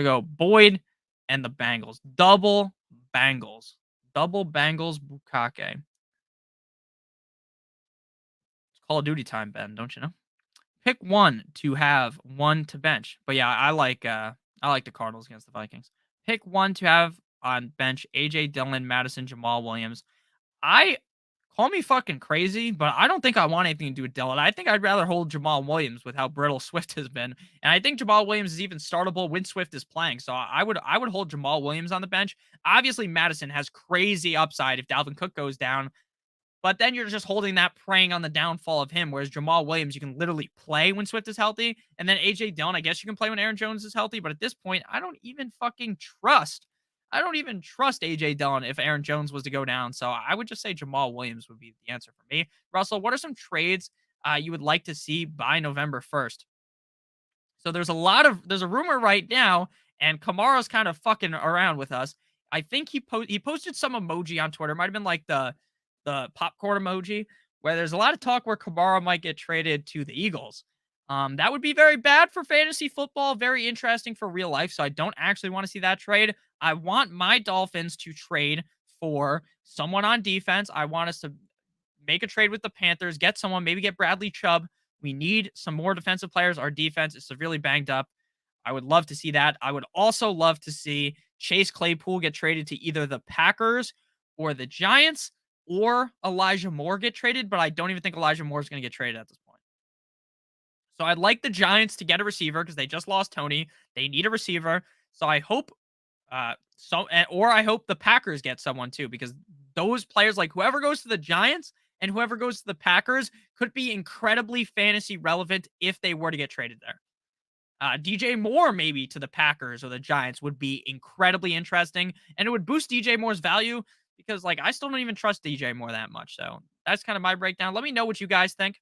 go Boyd and the Bengals. Double Bengals. Double Bengals Bukake. It's Call of Duty time, Ben, don't you know? Pick one to have, one to bench. But yeah, I like the Cardinals against the Vikings. Pick one to have on bench AJ Dillon, Madison, Jamal Williams. I call me fucking crazy, but I don't think I want anything to do with Dillon. I think I'd rather hold Jamal Williams with how brittle Swift has been. And I think Jamal Williams is even startable when Swift is playing. So I would hold Jamal Williams on the bench. Obviously, Madison has crazy upside if Dalvin Cook goes down. But then you're just holding that, preying on the downfall of him. Whereas Jamal Williams, you can literally play when Swift is healthy. And then AJ Dillon, I guess you can play when Aaron Jones is healthy. But at this point, I don't even fucking trust. I don't even trust AJ Dillon if Aaron Jones was to go down. So I would just say Jamal Williams would be the answer for me. Russell, what are some trades you would like to see by November 1st? So there's a rumor right now, and Kamara's kind of fucking around with us. I think he posted some emoji on Twitter. It might have been like the popcorn emoji, where there's a lot of talk where Kamara might get traded to the Eagles. That would be very bad for fantasy football, very interesting for real life. So I don't actually want to see that trade. I want my Dolphins to trade for someone on defense. I want us to make a trade with the Panthers, get someone, maybe get Bradley Chubb. We need some more defensive players. Our defense is severely banged up. I would love to see that. I would also love to see Chase Claypool get traded to either the Packers or the Giants, or Elijah Moore get traded, but I don't even think Elijah Moore is going to get traded at this point. So I'd like the Giants to get a receiver because they just lost Tony. They need a receiver. So I hope or I hope the Packers get someone too, because those players, like whoever goes to the Giants and whoever goes to the Packers, could be incredibly fantasy relevant if they were to get traded there. DJ Moore maybe to the Packers or the Giants would be incredibly interesting, and it would boost DJ Moore's value because like I still don't even trust DJ Moore that much. So that's kind of my breakdown. Let me know what you guys think.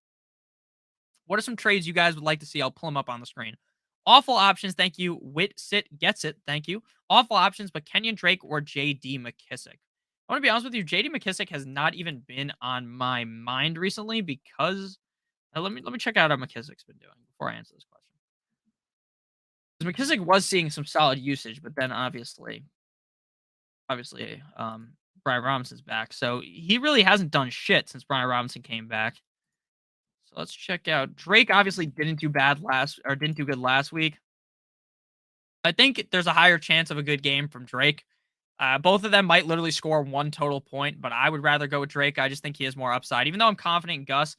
What are some trades you guys would like to see? I'll pull them up on the screen. Awful options, thank you. Wit Sit gets it, thank you. Awful options, but Kenyon Drake or JD McKissick. I want to be honest with you, JD McKissick has not even been on my mind recently because let me check out how McKissick's been doing before I answer this question. McKissick was seeing some solid usage, but then obviously, Brian Robinson's back. So he really hasn't done shit since Brian Robinson came back. So let's check out Drake. Obviously didn't do good last week. I think there's a higher chance of a good game from Drake. Both of them might literally score one total point, but I would rather go with Drake. I just think he has more upside. Even though I'm confident in Gus,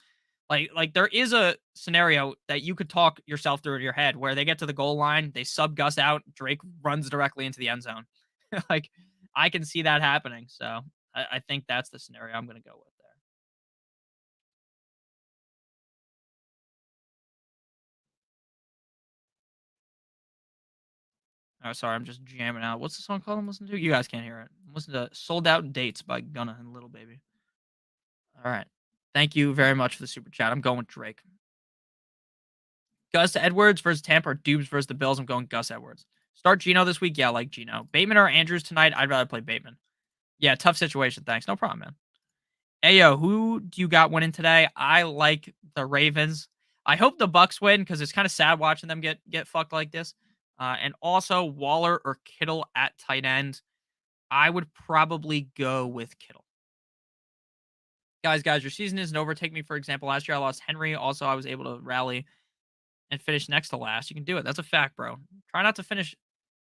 like there is a scenario that you could talk yourself through in your head where they get to the goal line, they sub Gus out, Drake runs directly into the end zone. Like I can see that happening. So I think that's the scenario I'm going to go with there. Oh, sorry, I'm just jamming out. What's the song called I'm listening to? You guys can't hear it. I'm listening to Sold Out Dates by Gunna and Little Baby. All right. Thank you very much for the super chat. I'm going with Drake. Gus Edwards versus Tampa or Dubes versus the Bills. I'm going Gus Edwards. Start Gino this week. Yeah, I like Gino. Bateman or Andrews tonight. I'd rather play Bateman. Yeah, tough situation. Thanks. No problem, man. Ayo, who do you got winning today? I like the Ravens. I hope the Bucks win because it's kind of sad watching them get fucked like this. And also Waller or Kittle at tight end. I would probably go with Kittle. Guys, your season isn't over. Take me for example. Last year I lost Henry. Also, I was able to rally and finish next to last. You can do it. That's a fact, bro. Try not to finish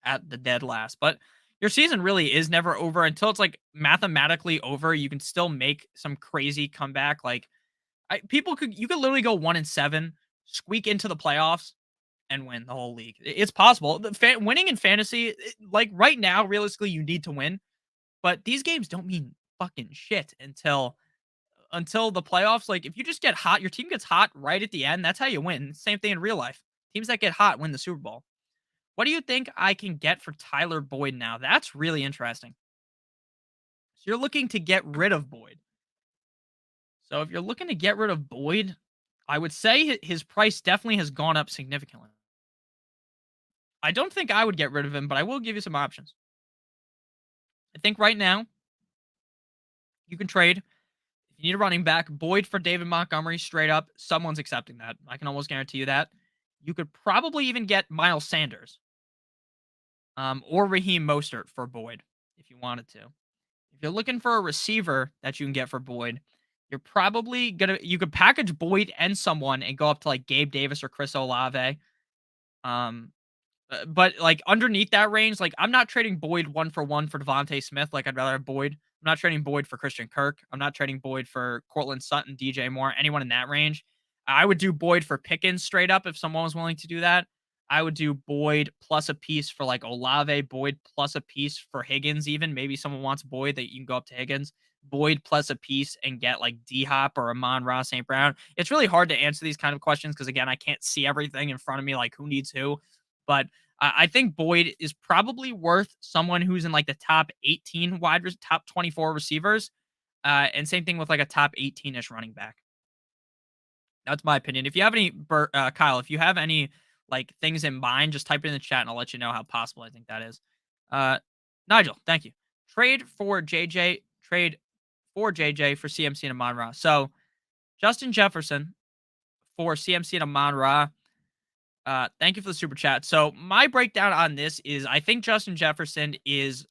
at the dead last. But your season really is never over until it's like mathematically over. You can still make some crazy comeback. Like you could literally go 1-7, squeak into the playoffs, and win the whole league. It's possible. Winning in fantasy, like right now, realistically, you need to win. But these games don't mean fucking shit until the playoffs. Like if you just get hot, your team gets hot right at the end. That's how you win. Same thing in real life. Teams that get hot win the Super Bowl. What do you think I can get for Tyler Boyd now? That's really interesting. So you're looking to get rid of Boyd. So if you're looking to get rid of Boyd, I would say his price definitely has gone up significantly. I don't think I would get rid of him, but I will give you some options. I think right now you can trade if you need a running back, Boyd for David Montgomery straight up. Someone's accepting that. I can almost guarantee you that. You could probably even get Miles Sanders or Raheem Mostert for Boyd if you wanted to. If you're looking for a receiver that you can get for Boyd, you're probably you could package Boyd and someone and go up to like Gabe Davis or Chris Olave. Um, but like underneath that range, like I'm not trading Boyd 1-for-1 for Devontae Smith. Like I'd rather have Boyd. I'm not trading Boyd for Christian Kirk. I'm not trading Boyd for Cortland Sutton, DJ Moore, anyone in that range. I would do Boyd for Pickens straight up if someone was willing to do that. I would do Boyd plus a piece for like Olave, Boyd plus a piece for Higgins, even. Maybe someone wants Boyd that you can go up to Higgins. Boyd plus a piece and get like D Hop or Amon-Ra St. Brown. It's really hard to answer these kind of questions because, again, I can't see everything in front of me, like who needs who. But I think Boyd is probably worth someone who's in like the top 18 top 24 receivers. And same thing with like a top 18-ish running back. That's my opinion. If you have any, Kyle, if you have any like things in mind, just type it in the chat and I'll let you know how possible I think that is. Nigel, thank you. Trade for JJ for CMC and Amon-Ra. So Justin Jefferson for CMC and Amon-Ra. Thank you for the super chat. So my breakdown on this is I think Justin Jefferson is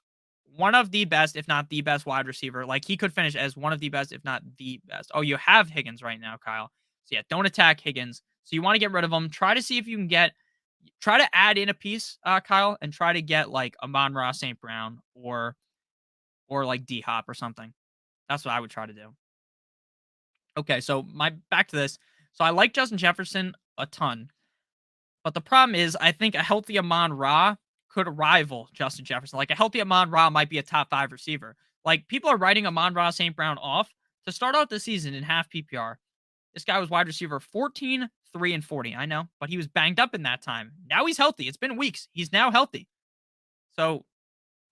one of the best, if not the best wide receiver. Like he could finish as one of the best, if not the best. Oh, you have Higgins right now, Kyle. So yeah, don't attack Higgins. So you want to get rid of him. Try to see if you can try to add in a piece, Kyle, and try to get like Amon-Ra St. Brown or like D Hop or something. That's what I would try to do. Okay, so back to this. So I like Justin Jefferson a ton. But the problem is, I think a healthy Amon-Ra could rival Justin Jefferson. Like a healthy Amon-Ra might be a top 5 receiver. Like people are writing Amon-Ra St. Brown off to start out the season in half PPR. This guy was wide receiver 14, 3, and 40. I know, but he was banged up in that time. Now he's healthy. It's been weeks. He's now healthy. So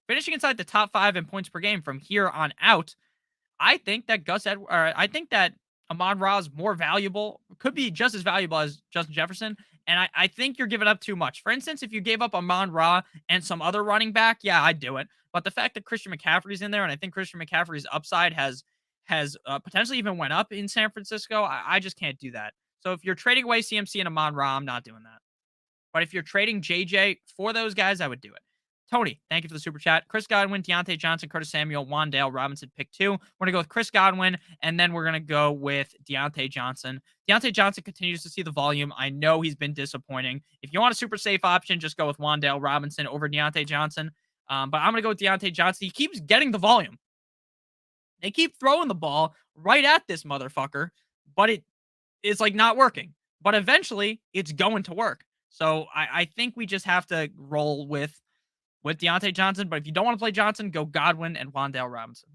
finishing inside the top 5 in points per game from here on out, I think that I think that Amon-Ra is more valuable, could be just as valuable as Justin Jefferson. And I think you're giving up too much. For instance, if you gave up Amon-Ra and some other running back, yeah, I'd do it. But the fact that Christian McCaffrey's in there, and I think Christian McCaffrey's upside has potentially even went up in San Francisco, I just can't do that. So if you're trading away CMC and Amon-Ra, I'm not doing that. But if you're trading JJ for those guys, I would do it. Tony, thank you for the super chat. Chris Godwin, Deontay Johnson, Curtis Samuel, Wandale Robinson, pick 2. We're going to go with Chris Godwin, and then we're going to go with Deontay Johnson. Deontay Johnson continues to see the volume. I know he's been disappointing. If you want a super safe option, just go with Wandale Robinson over Deontay Johnson. But I'm going to go with Deontay Johnson. He keeps getting the volume. They keep throwing the ball right at this motherfucker, but it's like not working. But eventually, it's going to work. So I think we just have to roll with Deontay Johnson. But if you don't want to play Johnson, go Godwin and Wandale Robinson.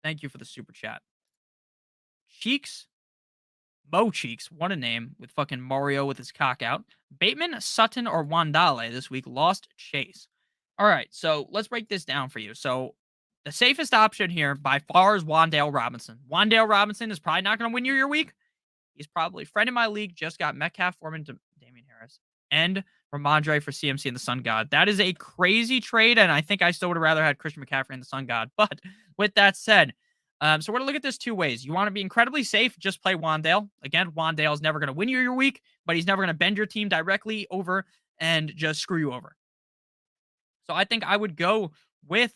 Thank you for the super chat. Cheeks. Mo Cheeks, what a name, with fucking Mario with his cock out. Bateman, Sutton, or Wandale this week lost Chase. All right, so let's break this down for you. So the safest option here by far is Wandale Robinson. Wandale Robinson is probably not going to win you your week. He's probably friend in my league, just got Metcalf, Foreman, to Damian Harris, and Ramondre for CMC and the Sun God. That is a crazy trade, and I think I still would have rather had Christian McCaffrey and the Sun God. But with that said, so we're going to look at this 2 ways. You want to be incredibly safe, just play Wandale. Again, Wandale is never going to win you your week, but he's never going to bend your team directly over and just screw you over. So I think I would go with,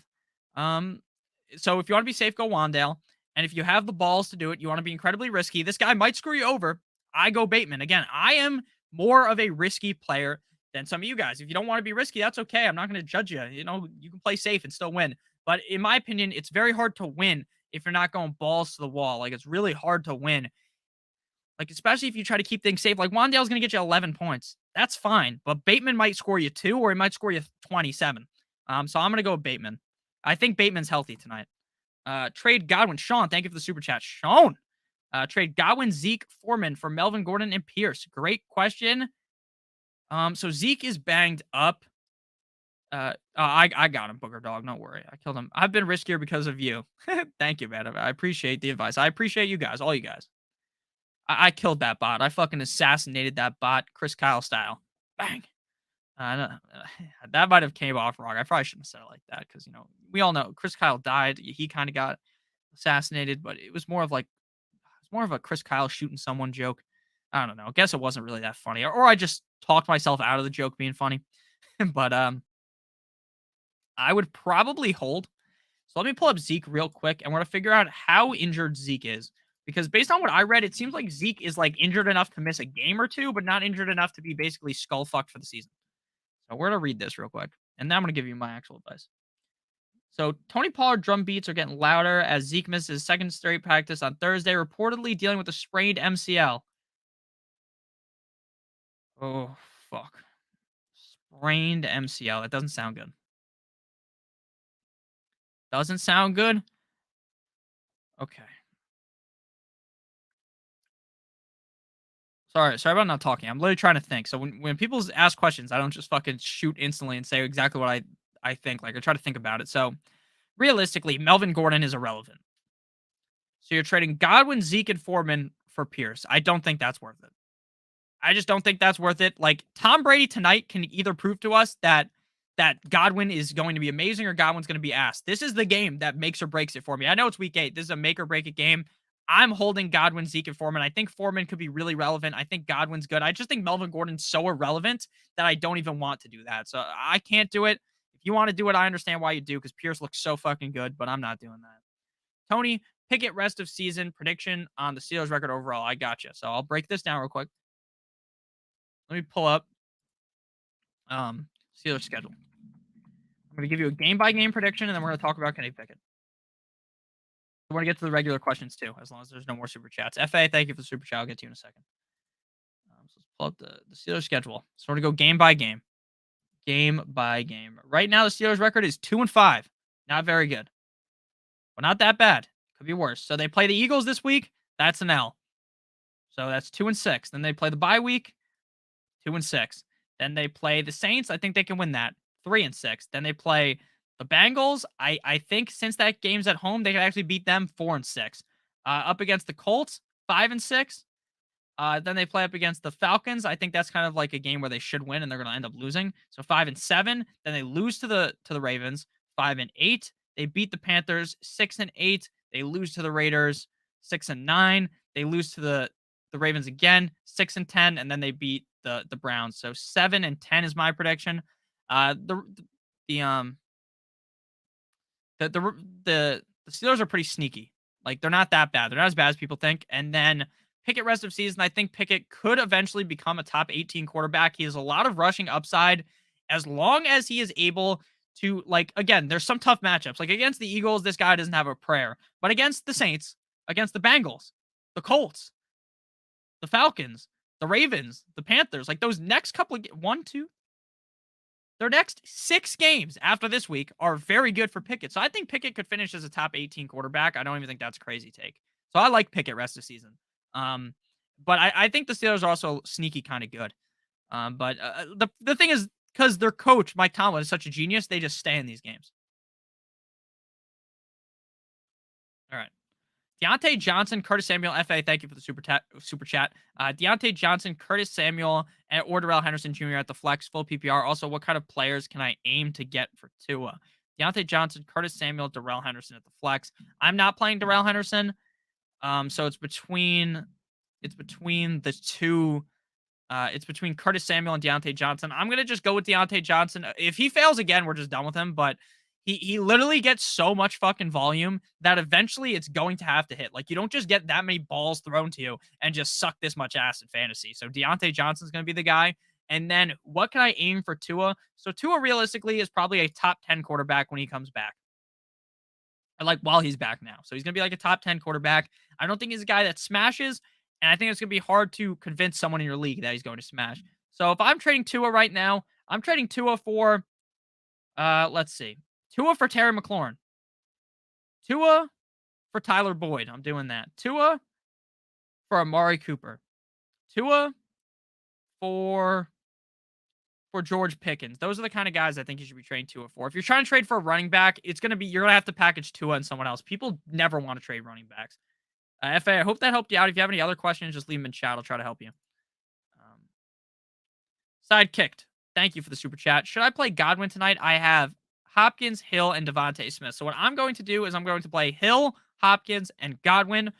so if you want to be safe, go Wandale. And if you have the balls to do it, you want to be incredibly risky. This guy might screw you over. I go Bateman. Again, I am more of a risky player than some of you guys. If you don't want to be risky, that's okay. I'm not going to judge you. You know, you can play safe and still win. But in my opinion, it's very hard to win if you're not going balls to the wall. Like, it's really hard to win. Like, especially if you try to keep things safe. Like, Wandale's going to get you 11 points. That's fine. But Bateman might score you 2, or he might score you 27. So I'm going to go with Bateman. I think Bateman's healthy tonight. Trade Godwin. Sean, thank you for the super chat. Sean. Trade Godwin, Zeke, Foreman for Melvin Gordon and Pierce. Great question. So Zeke is banged up. I got him, Booger Dog. Don't worry. I killed him. I've been riskier because of you. Thank you, man. I appreciate the advice. I appreciate you guys, all you guys. I killed that bot. I fucking assassinated that bot, Chris Kyle style. Bang. No, that might have came off wrong. I probably shouldn't have said it like that because we all know Chris Kyle died. He kind of got assassinated, but it was more of like it's more of a Chris Kyle shooting someone joke. I don't know. I guess it wasn't really that funny, or I just talked myself out of the joke being funny. But I would probably hold. So let me pull up Zeke real quick, and we're gonna figure out how injured Zeke is. Because based on what I read, it seems like Zeke is like injured enough to miss a game or two, but not injured enough to be basically skull fucked for the season. So we're gonna read this real quick, and then I'm gonna give you my actual advice. So Tony Pollard drum beats are getting louder as Zeke misses his second straight practice on Thursday, reportedly dealing with a sprained MCL. Oh fuck, sprained MCL. That doesn't sound good. Doesn't sound good. Okay. Sorry about not talking. I'm literally trying to think. So when people ask questions, I don't just fucking shoot instantly and say exactly what I think. Like I try to think about it. So realistically, Melvin Gordon is irrelevant. So you're trading Godwin, Zeke, and Foreman for Pierce. I don't think that's worth it. I just don't think that's worth it. Like Tom Brady tonight can either prove to us that Godwin is going to be amazing or Godwin's going to be ass. This is the game that makes or breaks it for me. I know it's week 8. This is a make or break it game. I'm holding Godwin, Zeke, and Foreman. I think Foreman could be really relevant. I think Godwin's good. I just think Melvin Gordon's so irrelevant that I don't even want to do that. So I can't do it. If you want to do it, I understand why you do because Pierce looks so fucking good, but I'm not doing that. Tony, Pickett rest of season prediction on the Steelers record overall. I got you. So I'll break this down real quick. Let me pull up Steelers schedule. I'm going to give you a game by game prediction, and then we're going to talk about Kenny Pickett. We're going to get to the regular questions too, as long as there's no more super chats. FA, thank you for the super chat. I'll get to you in a second. So let's pull up the Steelers schedule. So we're going to go game by game. Game by game. Right now, the Steelers record is 2-5. Not very good, but not that bad. Could be worse. So they play the Eagles this week. That's an L. So that's 2-6. Then they play the bye week. 2-6. Then they play the Saints. I think they can win that. 3-6. Then they play the Bengals. I think since that game's at home, they can actually beat them 4-6. Up against the Colts, 5-6. Then they play up against the Falcons. I think that's kind of like a game where they should win and they're going to end up losing. So 5-7. Then they lose to the Ravens. 5-8. They beat the Panthers. 6-8. They lose to the Raiders. 6-9. They lose to the Ravens again. 6-10, and then they beat the Browns. So 7-10 is my prediction. The Steelers are pretty sneaky. Like they're not that bad. They're not as bad as people think. And then Pickett rest of season, I think Pickett could eventually become a top 18 quarterback. He has a lot of rushing upside as long as he is able to, like, again, there's some tough matchups. Like against the Eagles, this guy doesn't have a prayer. But against the Saints, against the Bengals, the Colts, the Falcons, the Ravens, the Panthers, like those next couple of their next 6 games after this week are very good for Pickett. So I think Pickett could finish as a top 18 quarterback. I don't even think that's a crazy take. So I like Pickett rest of season. But I think the Steelers are also sneaky kind of good. But the thing is, because their coach, Mike Tomlin, is such a genius, they just stay in these games. All right. Deontay Johnson, Curtis Samuel, FA, thank you for the super chat. Deontay Johnson, Curtis Samuel, or Darrell Henderson Jr. at the flex, full PPR. Also, what kind of players can I aim to get for Tua? Deontay Johnson, Curtis Samuel, Darrell Henderson at the flex. I'm not playing Darrell Henderson. So it's between the two. It's between Curtis Samuel and Deontay Johnson. I'm gonna just go with Deontay Johnson. If he fails again, we're just done with him. But he literally gets so much fucking volume that eventually it's going to have to hit. Like you don't just get that many balls thrown to you and just suck this much ass in fantasy. So Deontay Johnson's gonna be the guy. And then what can I aim for Tua? So Tua realistically is probably a top 10 quarterback when he comes back. Or like while he's back now. So he's gonna be like a top 10 quarterback. I don't think he's a guy that smashes. And I think it's going to be hard to convince someone in your league that he's going to smash. So if I'm trading Tua right now, I'm trading Tua for, let's see, Tua for Terry McLaurin. Tua for Tyler Boyd. I'm doing that. Tua for Amari Cooper. Tua for for George Pickens. Those are the kind of guys I think you should be trading Tua for. If you're trying to trade for a running back, you're gonna have to package Tua and someone else. People never want to trade running backs. FA, I hope that helped you out. If you have any other questions, just leave them in chat. I'll try to help you. Um, Sidekicked. Thank you for the super chat. Should I play Godwin tonight? I have Hopkins, Hill, and Devontae Smith. So what I'm going to do is I'm going to play Hill, Hopkins, and Godwin.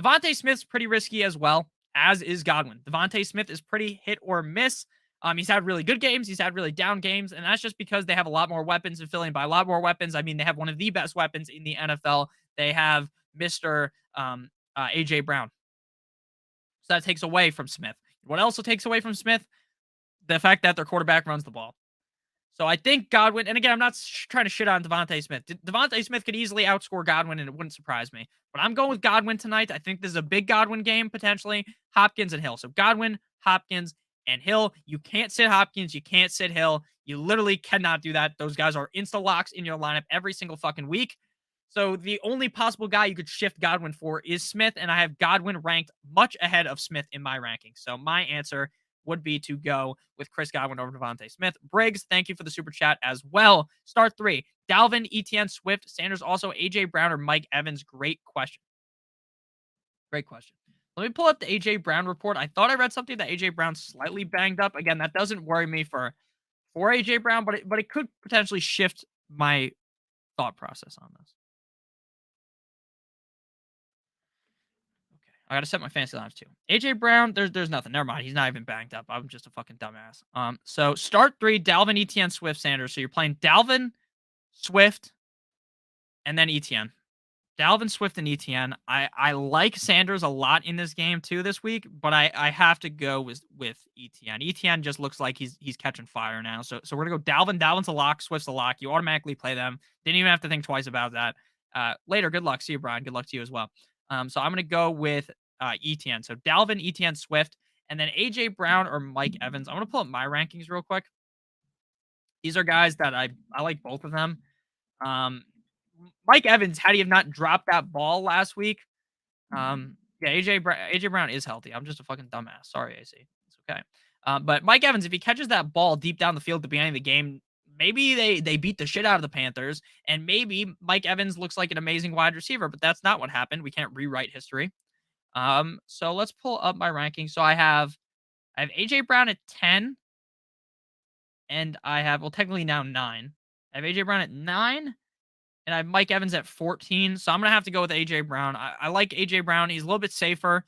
Devontae Smith's pretty risky as well, as is Godwin. Devontae Smith is pretty hit or miss. He's had really good games. He's had really down games. And that's just because they have a lot more weapons and filling by a lot more weapons. I mean, they have one of the best weapons in the NFL. They have Mr. A.J. Brown. So that takes away from Smith. What else takes away from Smith? The fact that their quarterback runs the ball. So I think Godwin, and again, I'm not trying to shit on Devontae Smith. Devontae Smith could easily outscore Godwin, and it wouldn't surprise me. But I'm going with Godwin tonight. I think this is a big Godwin game, potentially. Hopkins and Hill. So Godwin, Hopkins, and Hill. You can't sit Hopkins. You can't sit Hill. You literally cannot do that. Those guys are insta-locks in your lineup every single fucking week. So the only possible guy you could shift Godwin for is Smith, and I have Godwin ranked much ahead of Smith in my rankings. So my answer would be to go with Chris Godwin over Devontae Smith. Briggs, thank you for the super chat as well. Start 3. Dalvin, Etienne, Swift, Sanders, also A.J. Brown or Mike Evans. Great question. Great question. Let me pull up the A.J. Brown report. I thought I read something that A.J. Brown's slightly banged up. Again, that doesn't worry me for A.J. Brown, but it could potentially shift my thought process on this. I gotta set my fantasy lineups too. AJ Brown, there's nothing. Never mind. He's not even banged up. I'm just a fucking dumbass. So start 3, Dalvin, Etienne, Swift, Sanders. So you're playing Dalvin, Swift, and then Etienne. Dalvin, Swift, and Etienne. I like Sanders a lot in this game too this week, but I have to go with Etienne. Etienne just looks like he's catching fire now. So we're gonna go Dalvin. Dalvin's a lock. Swift's a lock. You automatically play them. Didn't even have to think twice about that. Later, good luck. See you, Brian. Good luck to you as well. So I'm gonna go with Etienne. So Dalvin, Etienne, Swift, and then AJ Brown or Mike Evans. I'm gonna pull up my rankings real quick. These are guys that I like both of them. Mike Evans, had he have not dropped that ball last week, yeah, AJ Brown is healthy. I'm just a fucking dumbass. Sorry, AC. It's okay. But Mike Evans, if he catches that ball deep down the field at the beginning of the game, maybe they beat the shit out of the Panthers, and maybe Mike Evans looks like an amazing wide receiver, but that's not what happened. We can't rewrite history. So let's pull up my rankings. So I have AJ Brown at 10, and I have, well, technically now 9. I have AJ Brown at 9, and I have Mike Evans at 14. So I'm gonna have to go with AJ Brown. I like AJ Brown. He's a little bit safer.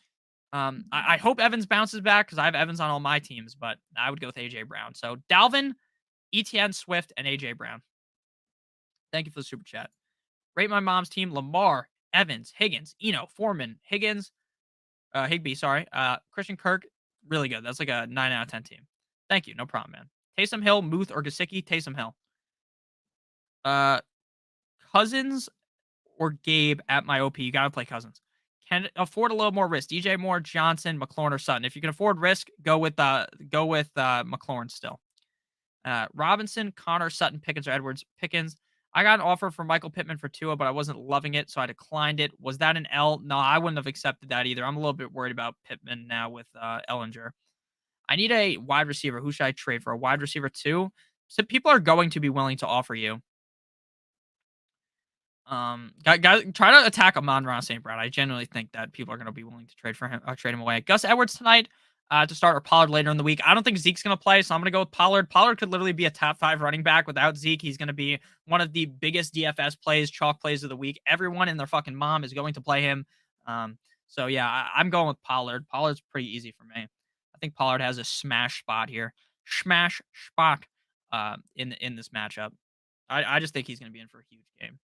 I hope Evans bounces back because I have Evans on all my teams, but I would go with AJ Brown. So Dalvin, Etienne, Swift, and AJ Brown. Thank you for the super chat. Rate my mom's team: Lamar, Evans, Higgins, Eno, Foreman, Higbee, sorry. Christian Kirk, really good. That's like a 9 out of 10 team. Thank you. No problem, man. Taysom Hill, Muth, or Gesicki? Taysom Hill. Cousins or Gabe at my OP? You got to play Cousins. Can afford a little more risk. DJ Moore, Johnson, McLaurin, or Sutton. If you can afford risk, go with McLaurin still. Robinson, Connor, Sutton, Pickens, or Edwards. Pickens. I got an offer from Michael Pittman for Tua, but I wasn't loving it, so I declined it. Was that an L? No, I wouldn't have accepted that either. I'm a little bit worried about Pittman now with Ellinger. I need a wide receiver. Who should I trade for? A wide receiver too? So people are going to be willing to offer you. Guys, try to attack Amon-Ra St. Brown. I genuinely think that people are going to be willing to trade for him, trade him away. Gus Edwards tonight to start, or Pollard later in the week. I don't think Zeke's going to play, so I'm going to go with Pollard. Pollard could literally be a top 5 running back without Zeke. He's going to be one of the biggest DFS plays, chalk plays of the week. Everyone and their fucking mom is going to play him. So yeah, I'm going with Pollard. Pollard's pretty easy for me. I think Pollard has a smash spot here. Smash spot in this matchup. I just think he's going to be in for a huge game.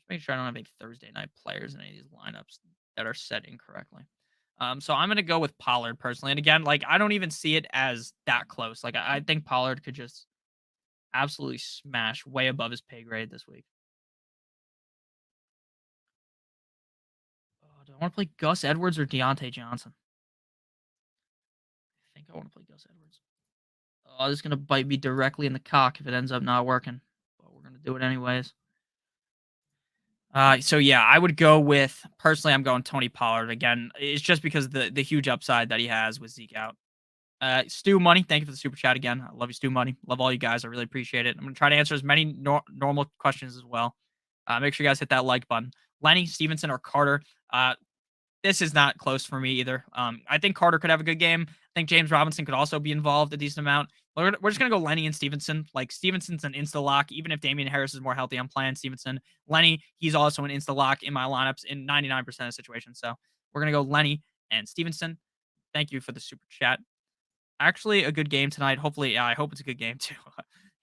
Make sure I don't have any Thursday night players in any of these lineups that are set incorrectly. So I'm going to go with Pollard personally. And again, like, I don't even see it as that close. Like, I think Pollard could just absolutely smash way above his pay grade this week. Oh, do I want to play Gus Edwards or Deontay Johnson? I think I want to play Gus Edwards. Oh, this is going to bite me directly in the cock if it ends up not working. But we're going to do it anyways. So yeah, I would go with, personally, I'm going Tony Pollard again. It's just because the huge upside that he has with Zeke out. Stu Money, thank you for the super chat again. I love you, Stu Money. Love all you guys. I really appreciate it. I'm going to try to answer as many normal questions as well. Make sure you guys hit that like button. Lenny, Stevenson, or Carter. This is not close for me either. I think Carter could have a good game. I think James Robinson could also be involved a decent amount. We're just going to go Lenny and Stevenson. Like, Stevenson's an insta lock. Even if Damian Harris is more healthy, I'm playing Stevenson. Lenny, he's also an insta lock in my lineups in 99% of situations. So we're going to go Lenny and Stevenson. Thank you for the super chat. Actually, a good game tonight. Hopefully, yeah, I hope it's a good game too.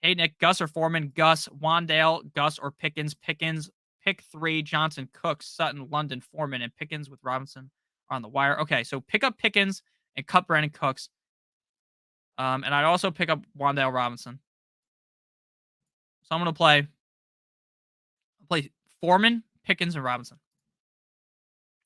Hey, Nick, Gus or Foreman? Gus, Wandale, Gus or Pickens? Pickens. Pick 3, Johnson, Cooks, Sutton, London, Foreman, and Pickens with Robinson on the wire. Okay, so pick up Pickens and cut Brandon Cooks. And I'd also pick up Wandale Robinson. So I'm going to play Foreman, Pickens, and Robinson.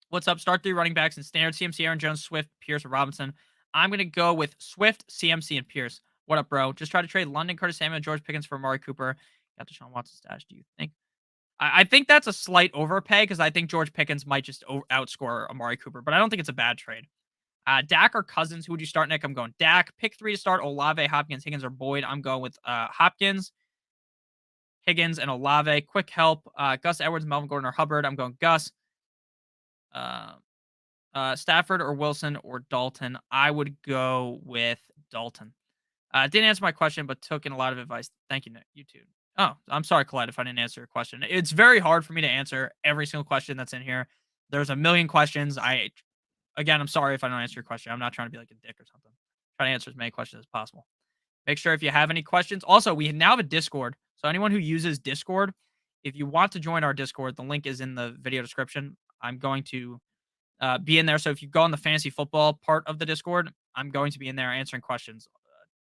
What's up? Start 3 running backs in standard CMC, Aaron Jones, Swift, Pierce, or Robinson. I'm going to go with Swift, CMC, and Pierce. What up, bro? Just try to trade London, Curtis Samuel, and George Pickens for Amari Cooper. Got Deshaun Watson stash, do you think? I think that's a slight overpay because I think George Pickens might just outscore Amari Cooper, but I don't think it's a bad trade. Dak or Cousins? Who would you start, Nick? I'm going Dak. Pick 3 to start: Olave, Hopkins, Higgins, or Boyd. I'm going with Hopkins, Higgins, and Olave. Quick help: Gus Edwards, Melvin Gordon, or Hubbard. I'm going Gus. Stafford or Wilson or Dalton. I would go with Dalton. Didn't answer my question, but took in a lot of advice. Thank you, Nick. You too. Oh, I'm sorry, Colette, if I didn't answer your question. It's very hard for me to answer every single question that's in here. There's a million questions. Again, I'm sorry if I don't answer your question. I'm not trying to be like a dick or something. Try to answer as many questions as possible. Make sure if you have any questions. Also, we now have a Discord. So anyone who uses Discord, if you want to join our Discord, the link is in the video description. I'm going to be in there. So if you go on the fantasy football part of the Discord, I'm going to be in there answering questions.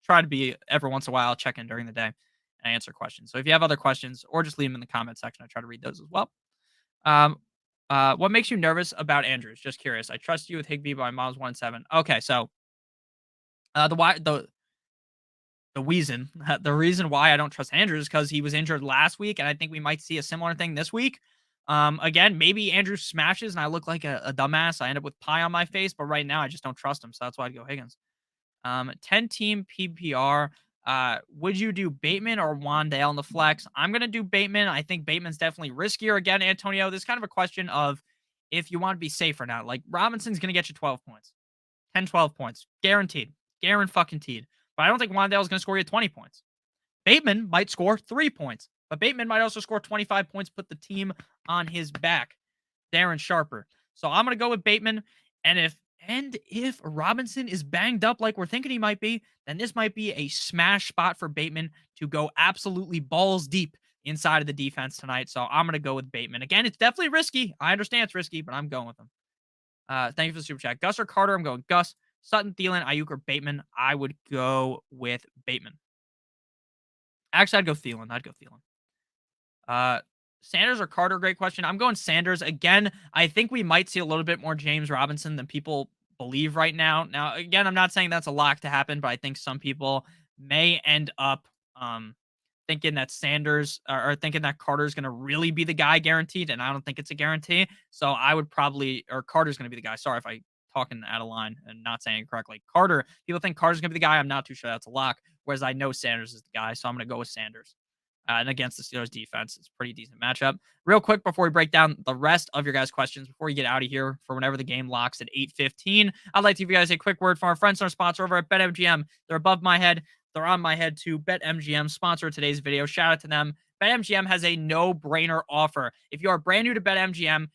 Try to be every once in a while, check in during the day and answer questions. So if you have other questions, or just leave them in the comment section, I try to read those as well. What makes you nervous about Andrews? Just curious. I trust you with Higby by Miles 1-7. Okay, so the reason the reason why I don't trust Andrews is because he was injured last week, and I think we might see a similar thing this week. Again, maybe Andrews smashes and I look like a dumbass. I end up with pie on my face, but right now I just don't trust him, so that's why I'd go Higgins. 10-team PPR. Would you do Bateman or Wandale in the flex? I'm going to do Bateman. I think Bateman's definitely riskier. Again, Antonio, this is kind of a question of if you want to be safe or not. Like, Robinson's going to get you 12 points. 10, 12 points. Guaranteed. Guaranteed. But I don't think Wandale's going to score you 20 points. Bateman might score 3 points. But Bateman might also score 25 points, put the team on his back. Darren Sharper. So I'm going to go with Bateman. And if Robinson is banged up like we're thinking he might be, then this might be a smash spot for Bateman to go absolutely balls deep inside of the defense tonight. So I'm going to go with Bateman. Again, it's definitely risky. I understand it's risky, but I'm going with him. Thank you for the super chat. Gus or Carter? I'm going Gus. Sutton, Thielen, Ayuk, or Bateman? I would go with Bateman. Actually, I'd go Thielen. Sanders or Carter? Great question. I'm going Sanders. Again, I think we might see a little bit more James Robinson than people believe right now. Now, again, I'm not saying that's a lock to happen, but I think some people may end up thinking that Sanders or thinking that Carter's going to really be the guy guaranteed, and I don't think it's a guarantee. So I would or Carter's going to be the guy. Sorry if I talking out of line and not saying it correctly. People think Carter's going to be the guy. I'm not too sure that's a lock, whereas I know Sanders is the guy, so I'm going to go with Sanders. And against the Steelers defense, it's a pretty decent matchup. Real quick before we break down the rest of your guys' questions, before you get out of here for whenever the game locks at 8:15, I'd like to give you guys a quick word from our friends and our sponsor over at BetMGM. They're above my head. They're on my head too. BetMGM, sponsor today's video. Shout out to them. BetMGM has a no-brainer offer. If you are brand new to BetMGM,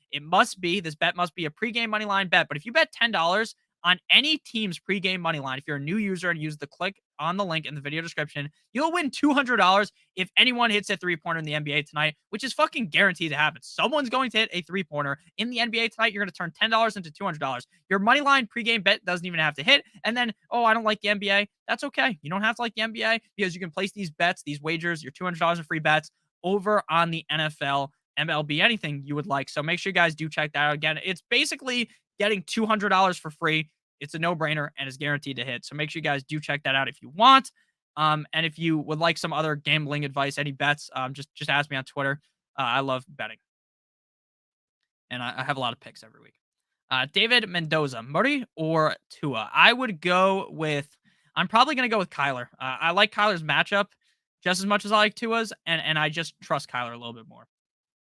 this bet must be a pregame moneyline bet. But if you bet $10 on any team's pregame money line, if you're a new user and use the click on the link in the video description, you'll win $200 if anyone hits a three-pointer in the NBA tonight, which is fucking guaranteed to happen. Someone's going to hit a three-pointer in the NBA tonight. You're going to turn $10 into $200. Your money line pregame bet doesn't even have to hit. And then, I don't like the NBA. That's okay. You don't have to like the NBA because you can place these bets, these wagers, your $200 in free bets over on the NFL, MLB, anything you would like. So make sure you guys do check that out. Again, it's basically getting $200 for free. It's a no-brainer and is guaranteed to hit. So make sure you guys do check that out if you want. And if you would like some other gambling advice, any bets, just ask me on Twitter. I love betting. And I have a lot of picks every week. David Mendoza, Murray or Tua? I would go with I'm probably gonna go with Kyler. I like Kyler's matchup just as much as I like Tua's, and I just trust Kyler a little bit more.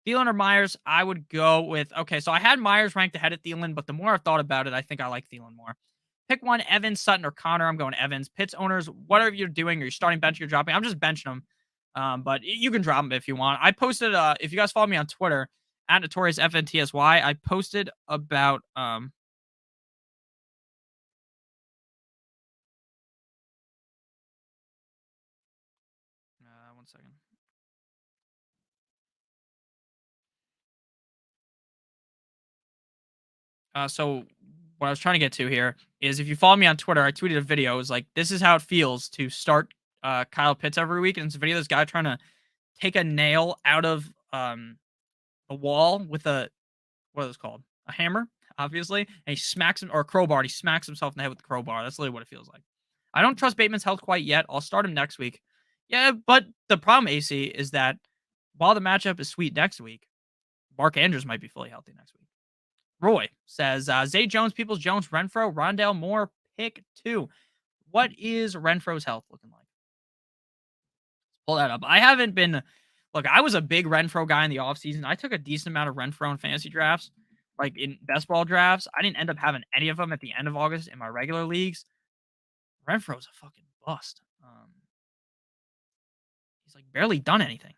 Thielen or Myers, I would go with. Okay, so I had Myers ranked ahead of Thielen, but the more I've thought about it, I think I like Thielen more. Pick one: Evans, Sutton, or Connor. I'm going Evans. Pitts owners, whatever you're doing, or you're starting bench, you're dropping. I'm just benching them, but you can drop them if you want. I posted. If you guys follow me on Twitter at Notorious FNTSY, I posted about. 1 second. So what I was trying to get to here is if you follow me on Twitter, I tweeted a video. It was like, this is how it feels to start Kyle Pitts every week. And it's a video of this guy trying to take a nail out of a wall with what is it called? A hammer, obviously. And he smacks him, or a crowbar. And he smacks himself in the head with the crowbar. That's literally what it feels like. I don't trust Bateman's health quite yet. I'll start him next week. Yeah, but the problem, AC, is that while the matchup is sweet next week, Mark Andrews might be fully healthy next week. Roy says, Zay Jones, Peoples Jones, Renfro, Rondale Moore, pick two. What is Renfro's health looking like? Pull that up. I haven't been. Look, I was a big Renfro guy in the offseason. I took a decent amount of Renfro in fantasy drafts, like in best ball drafts. I didn't end up having any of them at the end of August in my regular leagues. Renfro's a fucking bust. He's like barely done anything.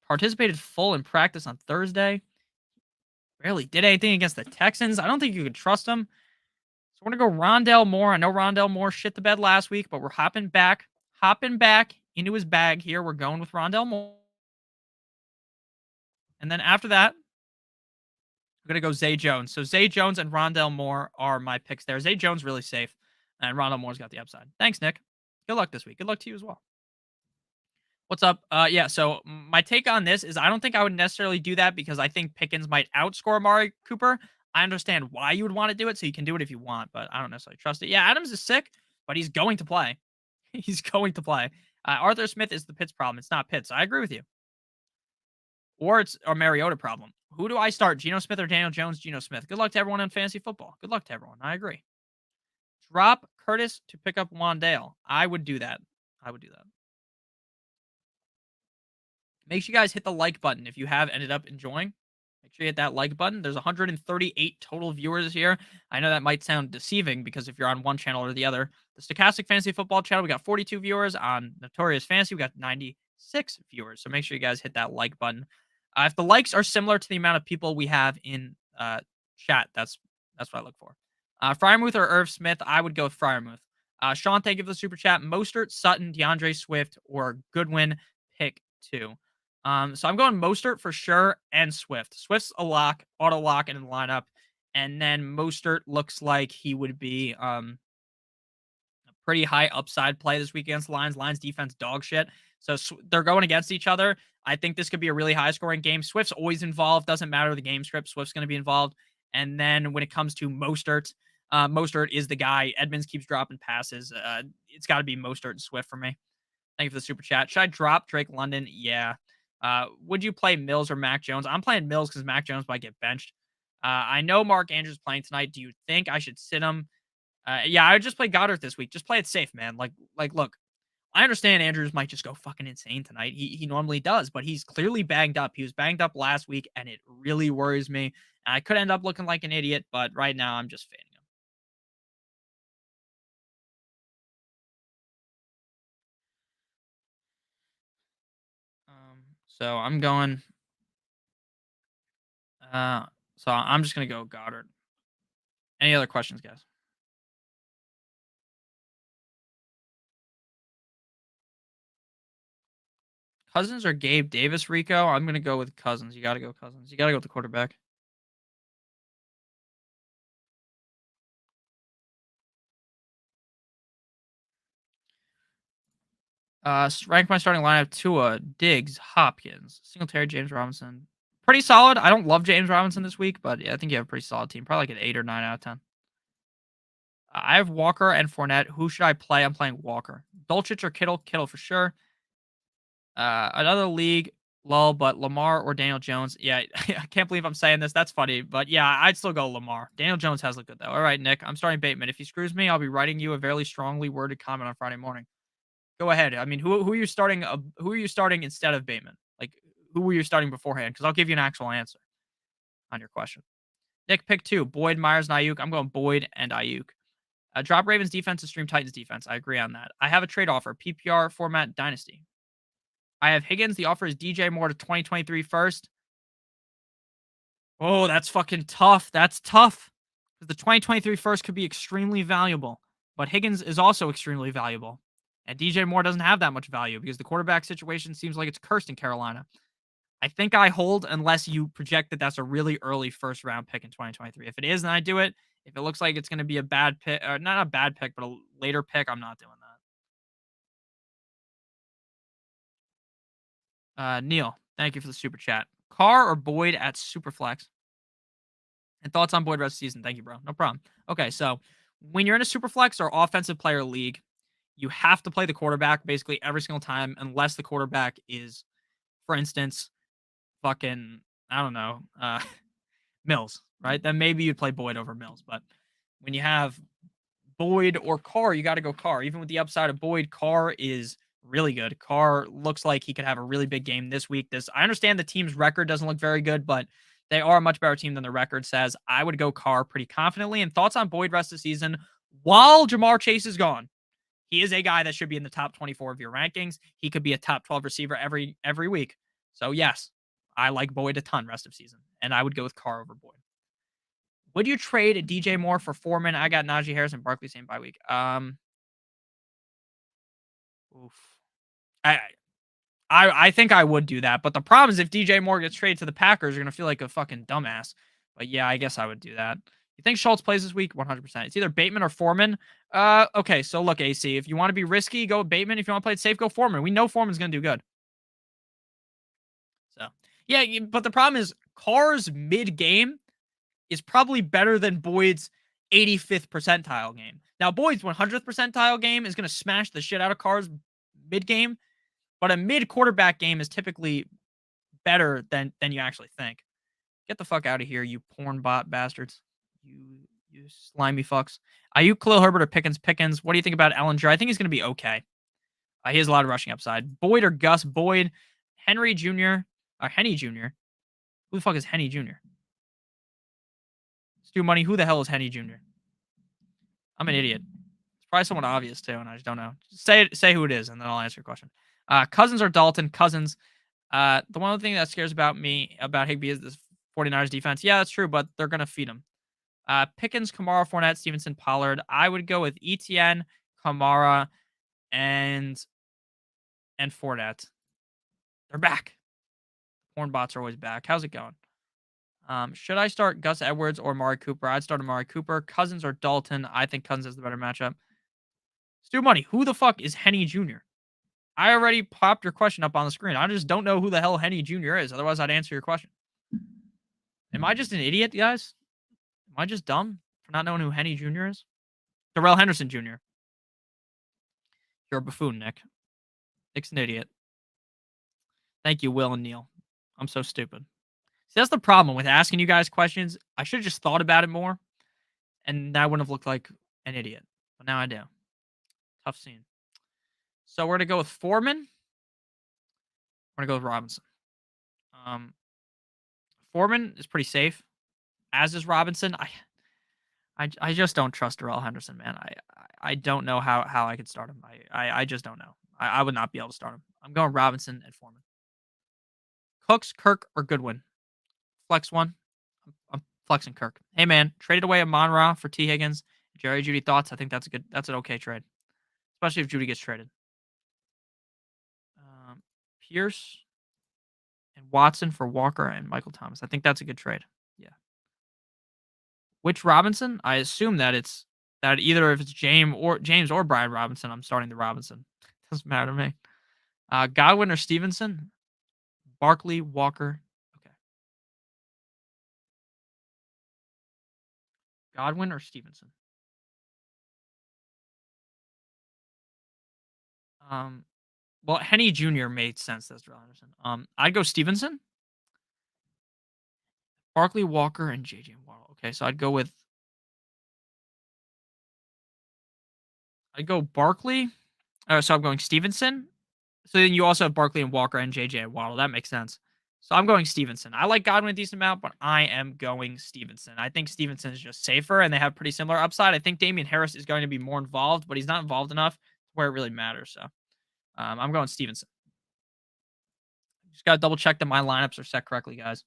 Participated full in practice on Thursday. Barely did anything against the Texans. I don't think you could trust him. So we're gonna go Rondale Moore. I know Rondale Moore shit the bed last week, but we're hopping back into his bag here. We're going with Rondale Moore. And then after that, we're gonna go Zay Jones. So Zay Jones and Rondale Moore are my picks there. Zay Jones really safe, and Rondale Moore's got the upside. Thanks, Nick. Good luck this week. Good luck to you as well. What's up? Yeah, so my take on this is I don't think I would necessarily do that because I think Pickens might outscore Amari Cooper. I understand why you would want to do it, so you can do it if you want, but I don't necessarily trust it. Yeah, Adams is sick, but he's going to play. He's going to play. Arthur Smith is the Pitts problem. It's not Pitts. I agree with you. Or it's a Mariota problem. Who do I start? Geno Smith or Daniel Jones? Geno Smith. Good luck to everyone in fantasy football. Good luck to everyone. I agree. Drop Curtis to pick up Wandale. I would do that. I would do that. Make sure you guys hit the like button if you have ended up enjoying. Make sure you hit that like button. There's 138 total viewers here. I know that might sound deceiving because if you're on one channel or the other. The Stochastic Fantasy Football channel, we got 42 viewers. On Notorious Fantasy, we got 96 viewers. So make sure you guys hit that like button. If the likes are similar to the amount of people we have in chat, that's what I look for. Fryermuth or Irv Smith, I would go with Fryermuth. Sean, thank you for the super chat. Mostert, Sutton, DeAndre Swift, or Goodwin, pick two. So I'm going Mostert for sure and Swift. Swift's a lock, auto lock in the lineup. And then Mostert looks like he would be a pretty high upside play this week against Lions. Lions defense dog shit. So they're going against each other. I think this could be a really high scoring game. Swift's always involved. Doesn't matter the game script. Swift's going to be involved. And then when it comes to Mostert, Mostert is the guy. Edmonds keeps dropping passes. It's got to be Mostert and Swift for me. Thank you for the super chat. Should I drop Drake London? Yeah. Would you play Mills or Mac Jones? I'm playing Mills because Mac Jones might get benched. I know Mark Andrews is playing tonight. Do you think I should sit him? Yeah, I would just play Goddard this week. Just play it safe, man. Look, I understand Andrews might just go fucking insane tonight. He normally does, but he's clearly banged up. He was banged up last week, and it really worries me. I could end up looking like an idiot, but right now I'm just fading him. So I'm going. So I'm just gonna go Goddard. Any other questions, guys? Cousins or Gabe Davis, Rico? I'm gonna go with Cousins. You gotta go Cousins. You gotta go with the quarterback. Rank my starting lineup: Tua, Diggs, Hopkins, Singletary, James Robinson. Pretty solid. I don't love James Robinson this week, but yeah, I think you have a pretty solid team. Probably like an 8 or 9 out of 10. I have Walker and Fournette. Who should I play? I'm playing Walker. Dolchich or Kittle? Kittle for sure. Another league. Lol, but Lamar or Daniel Jones. Yeah, I can't believe I'm saying this. That's funny. But yeah, I'd still go Lamar. Daniel Jones has looked good, though. All right, Nick, I'm starting Bateman. If he screws me, I'll be writing you a very strongly worded comment on Friday morning. Go ahead. I mean, who are you starting? Who are you starting instead of Bateman? Like, who were you starting beforehand? Because I'll give you an actual answer on your question. Nick, pick two: Boyd, Myers, and Ayuk. I'm going Boyd and Ayuk. Drop Ravens defense and stream Titans defense. I agree on that. I have a trade offer: PPR format dynasty. I have Higgins. The offer is DJ Moore to 2023 first. Oh, that's fucking tough. That's tough. The 2023 first could be extremely valuable, but Higgins is also extremely valuable. And DJ Moore doesn't have that much value because the quarterback situation seems like it's cursed in Carolina. I think I hold unless you project that that's a really early first round pick in 2023. If it is, then I do it. If it looks like it's going to be a bad pick, or not a bad pick, but a later pick, I'm not doing that. Neil, thank you for the super chat. Carr or Boyd at Superflex? And thoughts on Boyd rest of the season? Thank you, bro. No problem. Okay, so when you're in a Superflex or offensive player league, you have to play the quarterback basically every single time, unless the quarterback is, for instance, fucking, I don't know, Mills, right? Then maybe you'd play Boyd over Mills. But when you have Boyd or Carr, you got to go Carr. Even with the upside of Boyd, Carr is really good. Carr looks like he could have a really big game this week. I understand the team's record doesn't look very good, but they are a much better team than the record says. I would go Carr pretty confidently. And thoughts on Boyd rest of the season while Jamar Chase is gone? He is a guy that should be in the top 24 of your rankings. He could be a top 12 receiver every week. So yes, I like Boyd a ton rest of season, and I would go with Carr over Boyd. Would you trade a DJ Moore for Foreman? I got Najee Harris and Barkley same bye week. Oof. I I think I would do that, but the problem is if DJ Moore gets traded to the Packers, you're gonna feel like a fucking dumbass. But yeah, I guess I would do that. You think Schultz plays this week? 100%. It's either Bateman or Foreman. Okay, so look, AC, if you want to be risky, go with Bateman. If you want to play it safe, go Foreman. We know Foreman's gonna do good. So yeah, but the problem is Carr's mid game is probably better than Boyd's 85th percentile game. Now, Boyd's 100th percentile game is going to smash the shit out of Carr's mid game, but a mid quarterback game is typically better than you actually think. Get the fuck out of here, you porn bot bastards. You slimy fucks. Ayuk, Khalil Herbert, or Pickens? What do you think about Ellinger? I think he's going to be okay. He has a lot of rushing upside. Boyd or Gus? Boyd. Henry Jr. or Henny Jr. Who the fuck is Henny Jr.? Stu Money, who the hell is Henny Jr.? I'm an idiot. It's probably someone obvious too, and I just don't know. Just say who it is, and then I'll answer your question. Cousins or Dalton? Cousins. The one thing that scares me about Higbee is this 49ers defense. Yeah, that's true, but they're gonna feed him. Pickens, Kamara, Fournette, Stevenson, Pollard. I would go with ETN, Kamara, and Fournette. They're back. Porn bots are always back. How's it going? Should I start Gus Edwards or Amari Cooper? I'd start Amari Cooper. Cousins or Dalton? I think Cousins is the better matchup. Stu Money, who the fuck is Henny Jr.? I already popped your question up on the screen. I just don't know who the hell Henny Jr. is. Otherwise, I'd answer your question. Am I just an idiot, guys? Am I just dumb for not knowing who Henny Jr. is? Darrell Henderson Jr. You're a buffoon, Nick. Nick's an idiot. Thank you, Will and Neil. I'm so stupid. See, that's the problem with asking you guys questions. I should have just thought about it more, and I wouldn't have looked like an idiot. But now I do. Tough scene. So we're going to go with Foreman. We're going to go with Robinson. Foreman is pretty safe, as is Robinson. I just don't trust Darrell Henderson, man. I don't know how I could start him. I just don't know. I would not be able to start him. I'm going Robinson and Foreman. Cooks, Kirk, or Goodwin? Flex one. I'm flexing Kirk. Hey man, traded away Amon-Ra for T. Higgins. Jerry Judy thoughts? I think that's an okay trade, especially if Judy gets traded. Pierce and Watson for Walker and Michael Thomas. I think that's a good trade. Yeah. Which Robinson? I assume that it's that either if it's James or Brian Robinson, I'm starting the Robinson. Doesn't matter to me. Godwin or Stevenson? Barkley, Walker. Okay. Godwin or Stevenson? Well, Henny Jr. made sense. That's Darrell Henderson. I'd go Stevenson, Barkley, Walker, and JJ Waddle. Okay, so I'd go Barkley. So I'm going Stevenson. So then you also have Barkley and Walker and JJ Waddle. That makes sense. So I'm going Stevenson. I like Godwin a decent amount, but I am going Stevenson. I think Stevenson is just safer, and they have pretty similar upside. I think Damian Harris is going to be more involved, but he's not involved enough where it really matters. So I'm going Stevenson. Just got to double check that my lineups are set correctly, guys,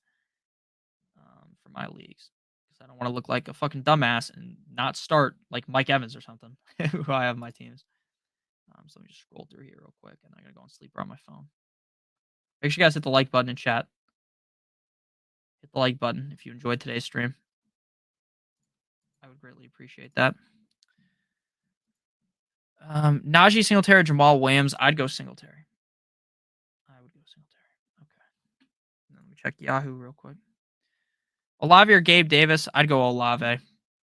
for my leagues. Because I don't want to look like a fucking dumbass and not start like Mike Evans or something, who I have my teams. So let me just scroll through here real quick, and I'm going to go on sleeper on my phone. Make sure you guys hit the like button in chat. Hit the like button if you enjoyed today's stream. I would greatly appreciate that. Najee, Singletary, Jamal Williams. I'd go Singletary. I would go Singletary. Okay. Let me check Yahoo real quick. Olave or Gabe Davis. I'd go Olave,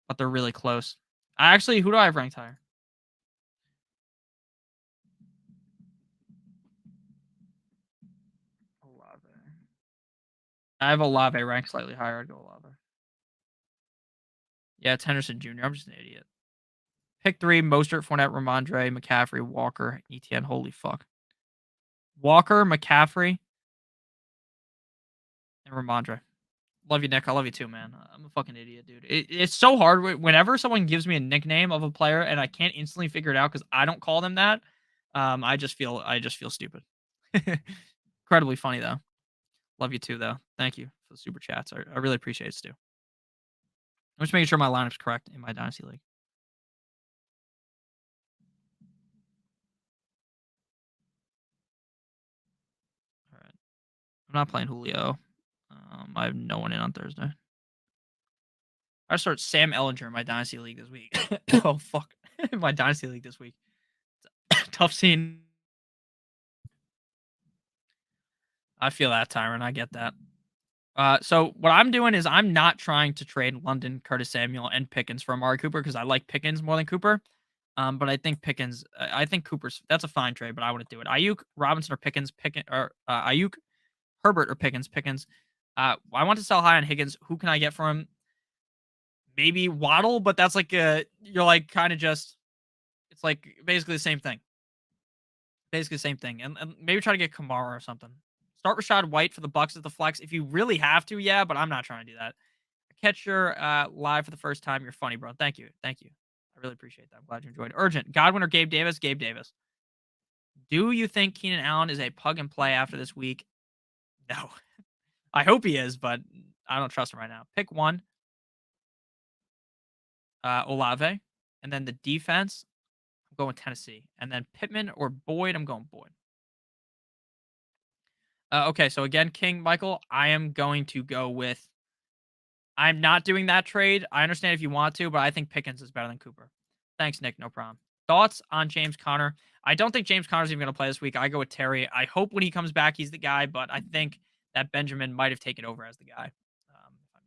but they're really close. Actually, who do I have ranked higher? Olave. I have Olave ranked slightly higher. I'd go Olave. Yeah, it's Henderson Jr. I'm just an idiot. Pick 3, Mostert, Fournette, Ramondre, McCaffrey, Walker, ETN. Holy fuck. Walker, McCaffrey, and Ramondre. Love you, Nick. I love you too, man. I'm a fucking idiot, dude. It's so hard whenever someone gives me a nickname of a player and I can't instantly figure it out because I don't call them that. I just feel stupid. Incredibly funny though. Love you too, though. Thank you for the super chats. I really appreciate it, Stu. I'm just making sure my lineup's correct in my Dynasty League. All right. I'm not playing Julio. I have no one in on Thursday. I start Sam Ellinger in my Dynasty League this week. Oh, fuck. My Dynasty League this week. Tough scene. I feel that, Tyron. I get that. So what I'm doing is I'm not trying to trade London, Curtis Samuel, and Pickens for Amari Cooper because I like Pickens more than Cooper. But I think I think Cooper's that's a fine trade, but I wouldn't do it. Ayuk, Robinson, or Pickens, Ayuk, Herbert, or Pickens. I want to sell high on Higgins. Who can I get for him? Maybe Waddle, but that's like you're like kind of just it's like basically the same thing. Basically the same thing. And maybe try to get Kamara or something. Start Rashad White for the Bucks as the flex if you really have to, yeah, but I'm not trying to do that. Catch your live for the first time. You're funny, bro. Thank you. Thank you. I really appreciate that. I'm glad you enjoyed. Urgent. Godwin or Gabe Davis? Gabe Davis. Do you think Keenan Allen is a plug and play after this week? No. I hope he is, but I don't trust him right now. Pick one. Olave. And then the defense, I'm going Tennessee. And then Pittman or Boyd, I'm going Boyd. Okay, so again, King Michael, I am going to go with. I'm not doing that trade. I understand if you want to, but I think Pickens is better than Cooper. Thanks, Nick. No problem. Thoughts on James Conner? I don't think James Conner's even going to play this week. I go with Terry. I hope when he comes back, he's the guy, but I think that Benjamin might have taken over as the guy. If I'm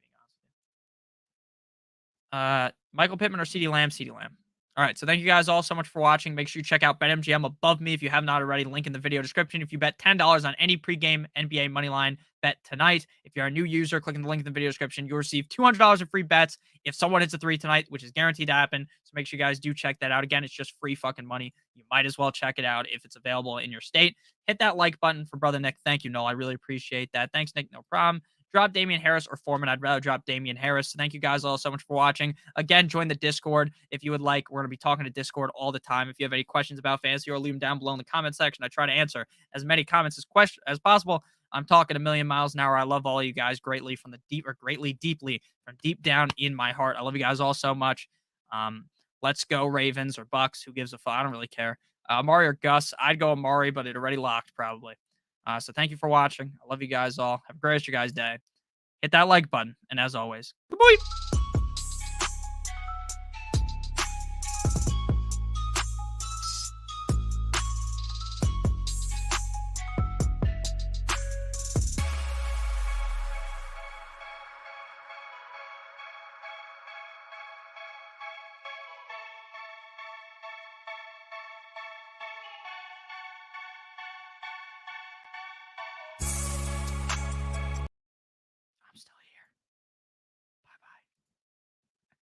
being honest. Michael Pittman or CeeDee Lamb? CeeDee Lamb. All right, so thank you guys all so much for watching. Make sure you check out BetMGM above me if you have not already. Link in the video description. If you bet $10 on any pregame NBA moneyline bet tonight, if you're a new user, clicking the link in the video description, you'll receive $200 in free bets if someone hits a 3 tonight, which is guaranteed to happen. So make sure you guys do check that out. Again, it's just free fucking money. You might as well check it out if it's available in your state. Hit that like button for Brother Nick. Thank you, Noel. I really appreciate that. Thanks, Nick. No problem. Drop Damian Harris or Foreman. I'd rather drop Damian Harris. So thank you guys all so much for watching. Again, join the Discord if you would like. We're going to be talking to Discord all the time. If you have any questions about fantasy, or leave them down below in the comment section. I try to answer as many comments as possible. I'm talking a million miles an hour. I love all of you guys greatly deeply from deep down in my heart. I love you guys all so much. Let's go Ravens or Bucks. Who gives a fuck? I don't really care. Amari or Gus? I'd go Amari, but it already locked probably. So thank you for watching. I love you guys all. Have a great rest of your guys' day. Hit that like button. And as always, goodbye.